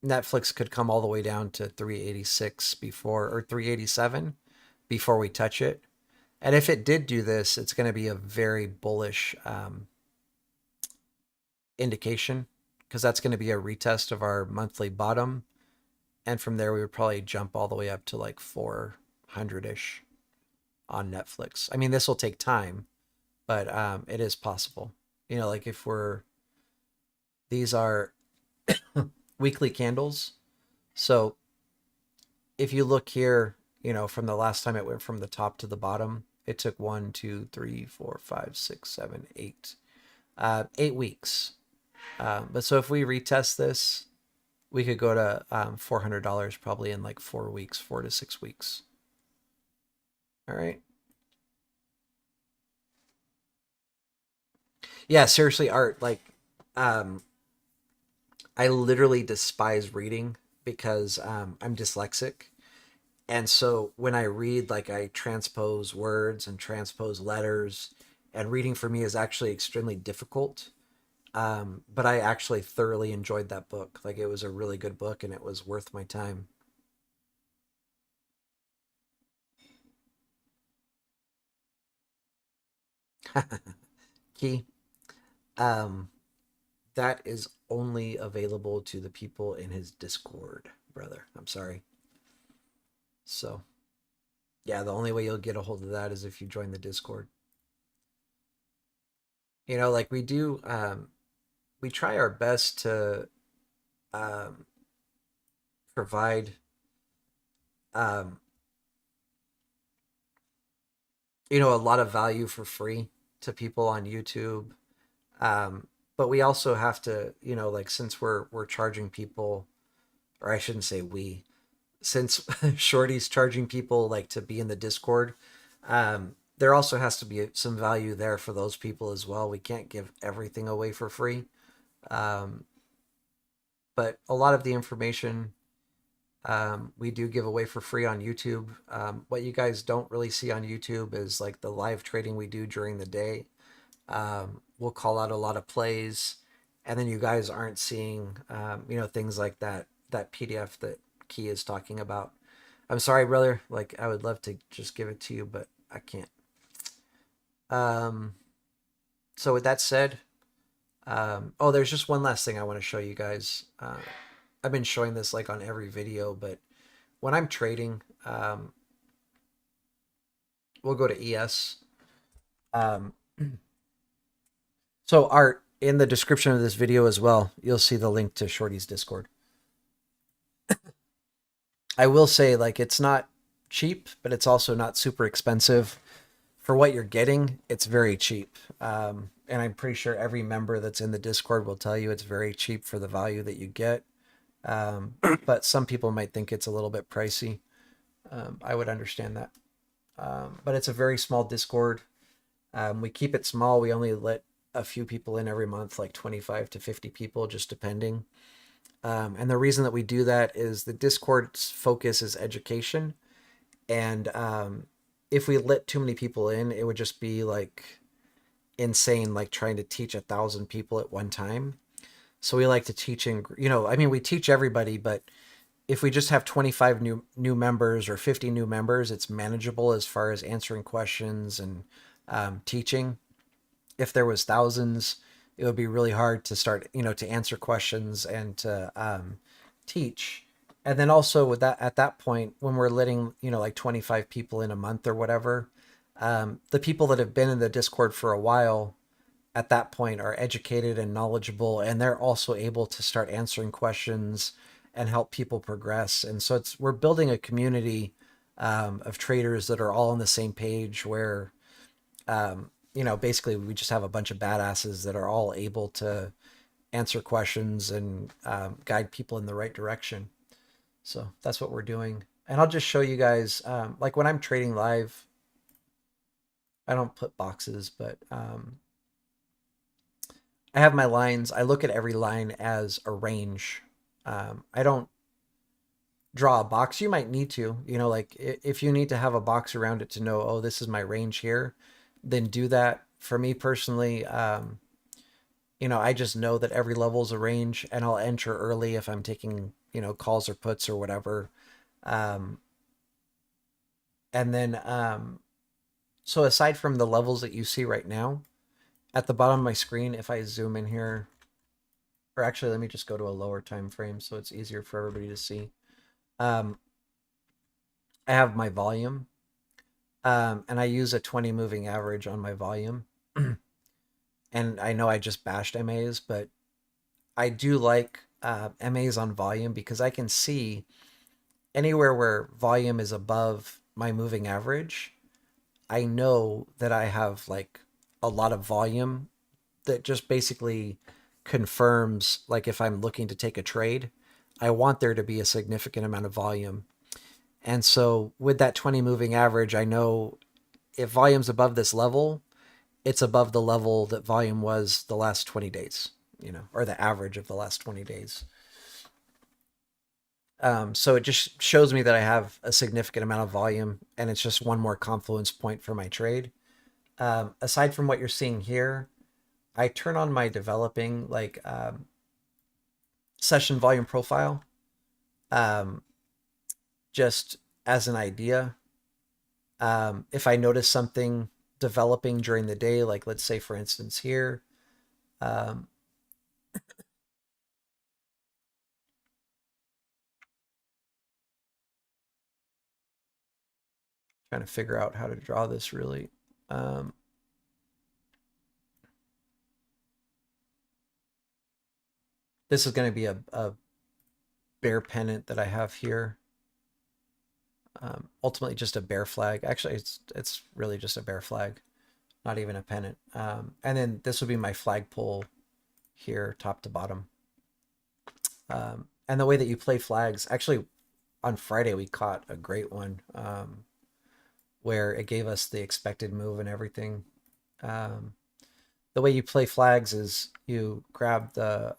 Netflix could come all the way down to 386 before, or 387 before we touch it. And if it did do this, it's going to be a very bullish indication, because that's going to be a retest of our monthly bottom. And from there, we would probably jump all the way up to like 400-ish on Netflix. I mean, this will take time, but it is possible. You know, like if we're, these are weekly candles. So if you look here, you know, from the last time it went from the top to the bottom, It took 1, 2, 3, 4, 5, 6, 7, 8. 8 weeks. But so if we retest this, we could go to $400 probably in like 4 weeks, 4 to 6 weeks. All right. Yeah, seriously, Art, like, I literally despise reading because I'm dyslexic. And so when I read, like, I transpose words and transpose letters, and reading for me is actually extremely difficult. But I actually thoroughly enjoyed that book. Like, it was a really good book and it was worth my time. Key. Um, that is only available to the people in his Discord, brother. I'm sorry. So, yeah, the only way you'll get a hold of that is if you join the Discord. You know, like we try our best to um, provide, um, a lot of value for free to people on YouTube. But we also have to, like, since we're charging people, or I shouldn't say we, since Shorty's charging people like to be in the Discord, there also has to be some value there for those people as well. We can't give everything away for free. Um, but a lot of the information we do give away for free on YouTube. What you guys don't really see on YouTube is like the live trading we do during the day. We'll call out a lot of plays, and then you guys aren't seeing, things like that PDF that Key is talking about. I'm sorry, brother. Like, I would love to just give it to you, but I can't. So with that said, oh, there's just one last thing I want to show you guys. I've been showing this like on every video, but when I'm trading, we'll go to ES. So Art, in the description of this video as well, you'll see the link to Shorty's Discord. I will say, like, it's not cheap, but it's also not super expensive. For what you're getting, it's very cheap. And I'm pretty sure every member that's in the Discord will tell you it's very cheap for the value that you get. But some people might think it's a little bit pricey. I would understand that. But it's a very small Discord. We keep it small. We only let a few people in every month, like 25 to 50 people, just depending. And the reason that we do that is the Discord's focus is education. And if we let too many people in, it would just be like insane, like trying to teach 1,000 people at one time. So we like to teach in, we teach everybody, but if we just have 25 new members or 50 new members, it's manageable as far as answering questions and teaching. If there was thousands, it would be really hard to start, to answer questions and to teach. And then also with that, at that point, when we're letting, like 25 people in a month or whatever, the people that have been in the Discord for a while at that point are educated and knowledgeable, and they're also able to start answering questions and help people progress. And so we're building a community of traders that are all on the same page where, basically we just have a bunch of badasses that are all able to answer questions and guide people in the right direction. So that's what we're doing. And I'll just show you guys, like when I'm trading live, I don't put boxes, but I have my lines. I look at every line as a range. I don't draw a box. You might need to, like if you need to have a box around it to know, oh, this is my range here, then do that. For me personally, I just know that every level is a range, and I'll enter early if I'm taking, calls or puts or whatever. And then, so aside from the levels that you see right now, at the bottom of my screen, if I zoom in here, or actually, let me just go to a lower time frame so it's easier for everybody to see. I have my volume, and I use a 20 moving average on my volume. And I know I just bashed MAs, but I do like MAs on volume because I can see anywhere where volume is above my moving average, I know that I have like a lot of volume that just basically confirms, like, if I'm looking to take a trade, I want there to be a significant amount of volume. And so with that 20 moving average, I know if volume's above this level, it's above the level that volume was the last 20 days, or the average of the last 20 days. So it just shows me that I have a significant amount of volume, and it's just one more confluence point for my trade. Aside from what you're seeing here, I turn on my developing session volume profile, um, just as an idea. If I notice something developing during the day, like let's say for instance here, um, trying to figure out how to draw this really. This is going to be a bear pennant that I have here. Ultimately just a bear flag. Actually, it's really just a bear flag, not even a pennant. And then this would be my flagpole here, top to bottom. And the way that you play flags, actually on Friday we caught a great one where it gave us the expected move and everything. The way you play flags is you grab the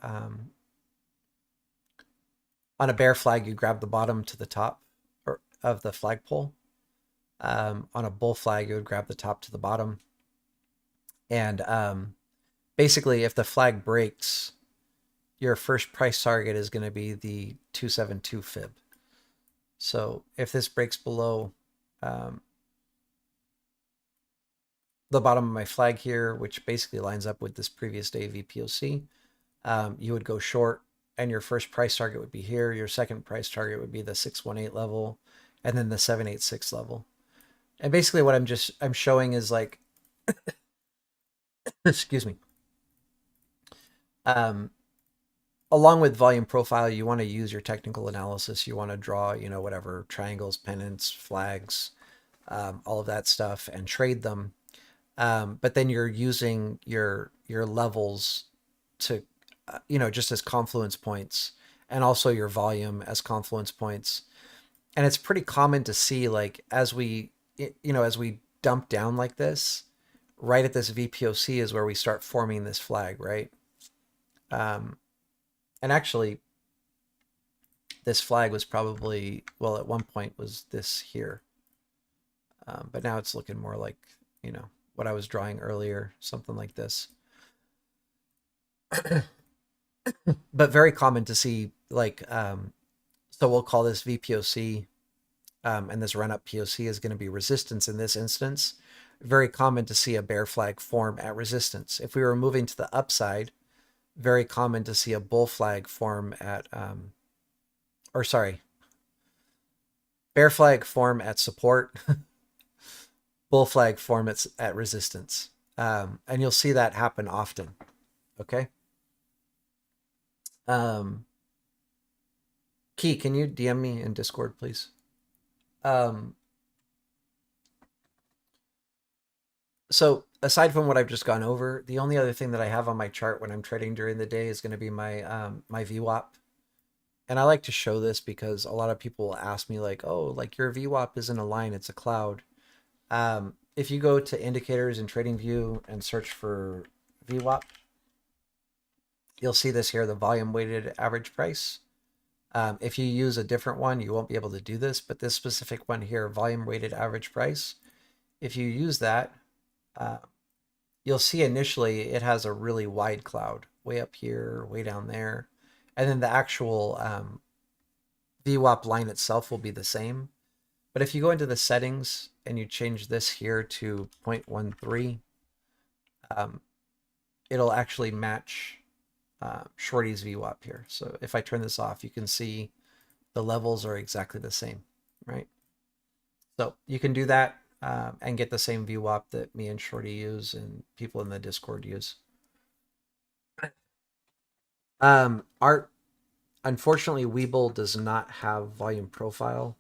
on a bear flag, you grab the bottom to the top of the flagpole. On a bull flag, you would grab the top to the bottom. And basically, if the flag breaks, your first price target is going to be the 272 fib. So if this breaks below the bottom of my flag here, which basically lines up with this previous day VPOC, you would go short, and your first price target would be here. Your second price target would be the 618 level, and then the 786 level. And basically what I'm showing is like, excuse me. Along with volume profile, you want to use your technical analysis. You want to draw, whatever triangles, pennants, flags, all of that stuff, and trade them. But then you're using your levels to, just as confluence points, and also your volume as confluence points. And it's pretty common to see, like, as we dump down like this, right at this VPOC is where we start forming this flag, right? And actually, this flag was probably, well, at one point was this here. But now it's looking more like, what I was drawing earlier, something like this. But very common to see, like, so we'll call this VPOC, and this run-up POC is going to be resistance in this instance. Very common to see a bear flag form at resistance. If we were moving to the upside, very common to see a bull flag form at, bear flag form at support, bull flag form at resistance. And you'll see that happen often. Okay. Key, can you DM me in Discord, please? So aside from what I've just gone over, the only other thing that I have on my chart when I'm trading during the day is going to be my my VWAP. And I like to show this because a lot of people will ask me, like, oh, like, your VWAP isn't a line, it's a cloud. If you go to indicators in TradingView and search for VWAP, you'll see this here, the volume weighted average price. If you use a different one, you won't be able to do this, but this specific one here, volume weighted average price, if you use that, you'll see initially it has a really wide cloud, way up here, way down there. And then the actual VWAP line itself will be the same. But if you go into the settings and you change this here to 0.13, it'll actually match Shorty's VWAP here. So if I turn this off, you can see the levels are exactly the same, right? So you can do that and get the same VWAP that me and Shorty use and people in the Discord use. Art, unfortunately, Webull does not have volume profile.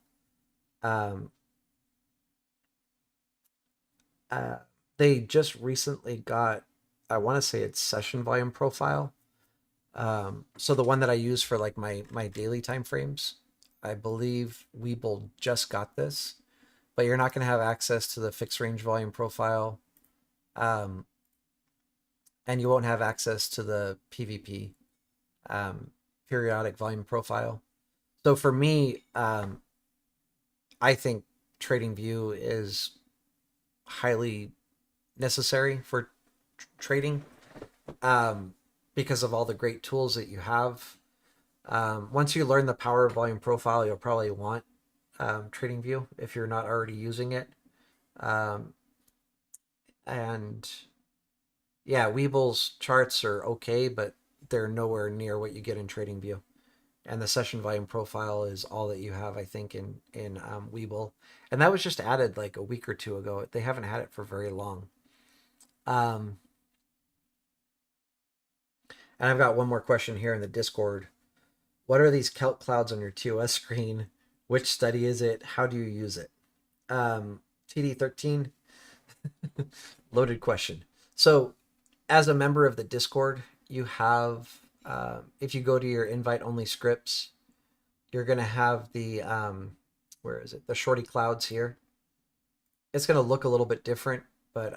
they just recently got, I want to say it's session volume profile. So the one that I use for like my daily time frames, I believe Webull just got this, but you're not going to have access to the fixed range volume profile, and you won't have access to the PVP, periodic volume profile. So for me, I think TradingView is highly necessary for trading, because of all the great tools that you have. Once you learn the power of volume profile, you'll probably want TradingView if you're not already using it. And yeah, Webull's charts are okay, but they're nowhere near what you get in TradingView. And the session volume profile is all that you have, I think, in Webull. And that was just added like a week or two ago. They haven't had it for very long. And I've got one more question here in the Discord. What are these kelp clouds on your TOS screen? Which study is it? How do you use it? TD13, loaded question. So, as a member of the Discord, you have, if you go to your invite only scripts, you're going to have the, where is it? The shorty clouds here. It's going to look a little bit different, but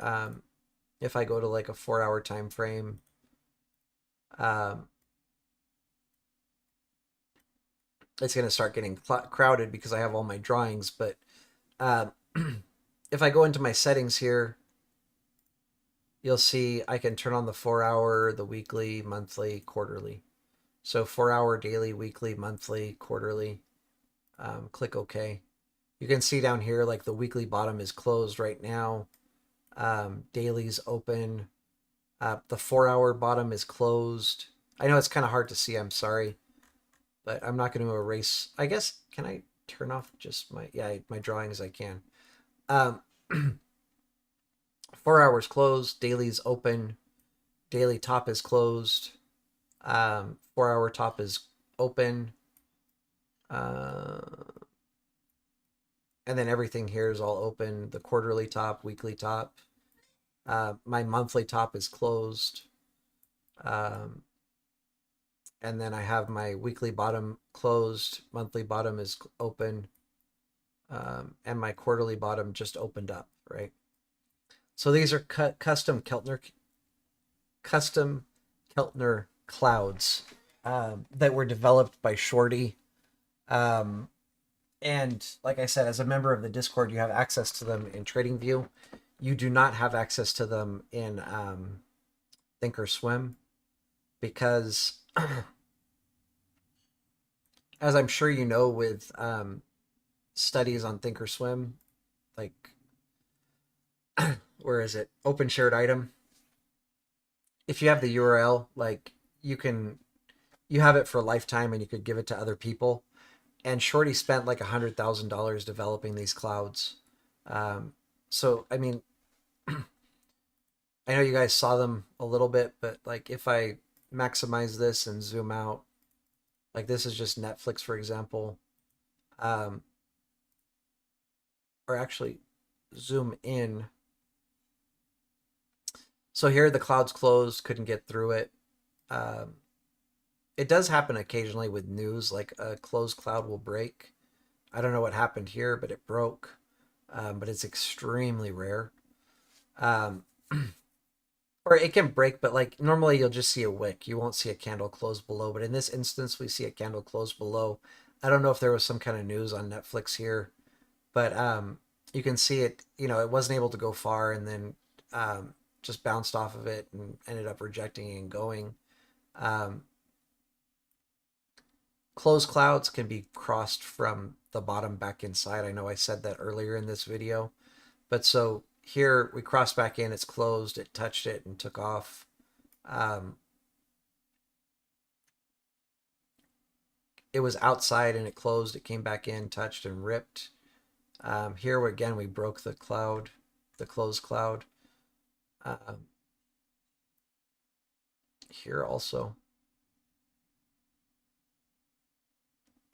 if I go to like a 4-hour time frame, it's going to start getting crowded because I have all my drawings. But if I go into my settings here, you'll see I can turn on the 4-hour, the weekly, monthly, quarterly. So 4-hour, daily, weekly, monthly, quarterly. Click OK. You can see down here, like the weekly bottom is closed right now. Daily's open. The 4-hour bottom is closed. I know it's kind of hard to see. I'm sorry. But I'm not going to erase. I guess, can I turn off just my drawings? I can. 4 hours closed. Daily's open. Daily top is closed. 4-hour top is open. And then everything here is all open. The quarterly top, weekly top. My monthly top is closed. And then I have my weekly bottom closed, monthly bottom is open, and my quarterly bottom just opened up, right? So these are custom Keltner clouds that were developed by Shorty. And like I said, as a member of the Discord, you have access to them in TradingView. You do not have access to them in Thinkorswim because as I'm sure you know, with studies on Thinkorswim, like where is it? Open shared item. If you have the URL, like you have it for a lifetime and you could give it to other people. And Shorty spent like $100,000 developing these clouds. So I mean, I know you guys saw them a little bit, but like if I maximize this and zoom out, like this is just Netflix, for example. Or actually zoom in. So here the cloud's closed, couldn't get through it. It does happen occasionally with news, like a closed cloud will break. I don't know what happened here, but it broke. But it's extremely rare. Or it can break, but like normally you'll just see a wick. You won't see a candle close below. But in this instance, we see a candle close below. I don't know if there was some kind of news on Netflix here, but you can see it. You know, it wasn't able to go far, and then just bounced off of it and ended up rejecting it and going. Closed clouds can be crossed from the bottom back inside. I know I said that earlier in this video, but so here we cross back in, it's closed, it touched it and took off. It was outside and it closed, it came back in, touched and ripped. Here again, we broke the cloud, the closed cloud. Here also.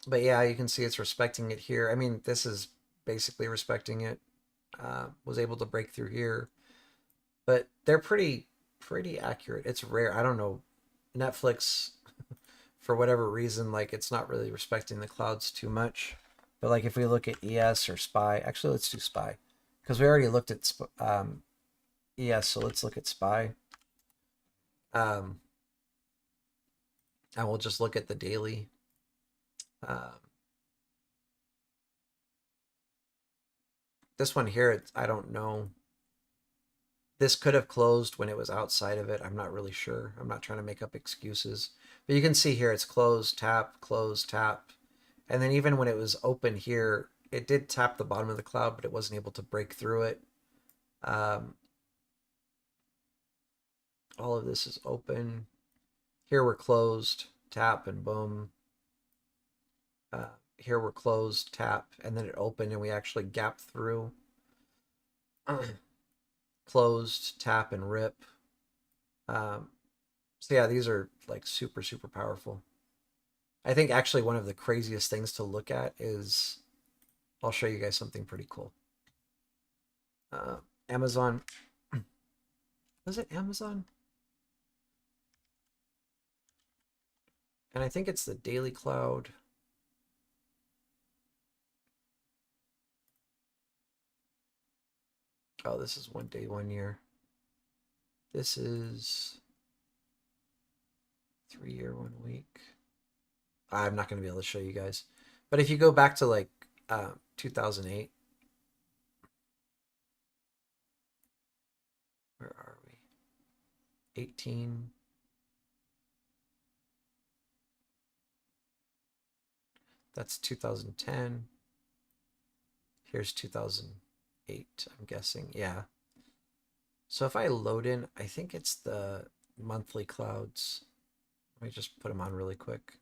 But yeah, you can see it's respecting it here. I mean, this is basically respecting it. was able to break through here, but they're pretty accurate. It's rare. I don't know, Netflix for whatever reason, like it's not really respecting the clouds too much. But like if we look at ES or SPY, actually let's do SPY because we already looked at ES, so let's look at SPY. And we'll just look at the daily. This one here, I don't know. This could have closed when it was outside of it. I'm not really sure. I'm not trying to make up excuses. But you can see here it's closed, tap, close, tap. And then even when it was open here, it did tap the bottom of the cloud, but it wasn't able to break through it. All of this is open. Here we're closed, tap, and boom. Here we're closed, tap, and then it opened and we actually gapped through. Closed, tap, and rip. So yeah, these are like super powerful. I think actually one of the craziest things to look at is, I'll show you guys something pretty cool. Amazon. Was it Amazon? And I think it's the daily cloud. Oh, this is 1 day, 1 year. This is 3 year, 1 week. I'm not going to be able to show you guys. But if you go back to like 2008. Where are we? 18. That's 2010. Here's 2008, I'm guessing. Yeah. So if I load in, I think it's the monthly clouds. Let me just put them on really quick.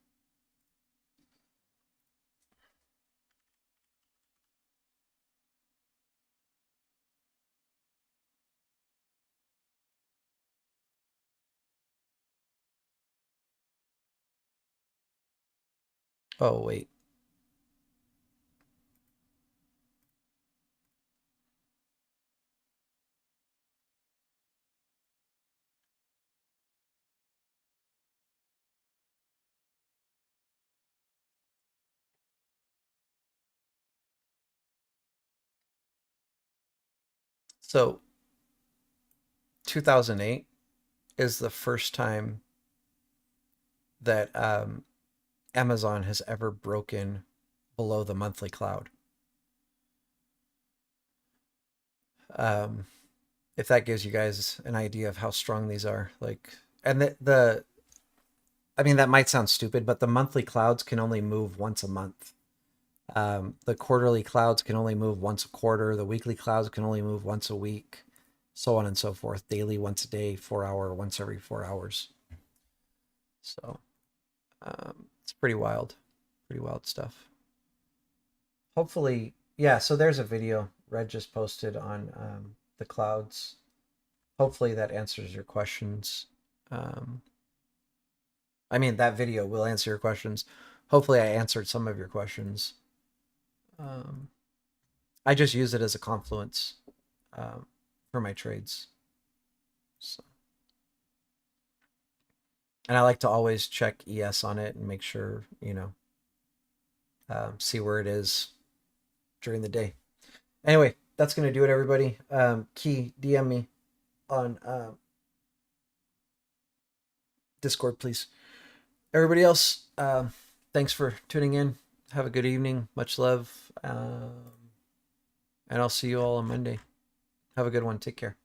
Oh, wait. So 2008 is the first time that Amazon has ever broken below the monthly cloud. If that gives you guys an idea of how strong these are, like, and I mean, that might sound stupid, but the monthly clouds can only move once a month. The quarterly clouds can only move once a quarter. The weekly clouds can only move once a week, so on and so forth. Daily, once a day, 4 hour, once every 4 hours. So it's pretty wild stuff. Hopefully, yeah, so there's a video Red just posted on the clouds. Hopefully that answers your questions. I mean, that video will answer your questions. Hopefully I answered some of your questions. I just use it as a confluence for my trades. So. And I like to always check ES on it and make sure, you know, see where it is during the day. Anyway, that's going to do it, everybody. Key, DM me on Discord, please. Everybody else, thanks for tuning in. Have a good evening. Much love. And I'll see you all on Monday. Have a good one. Take care.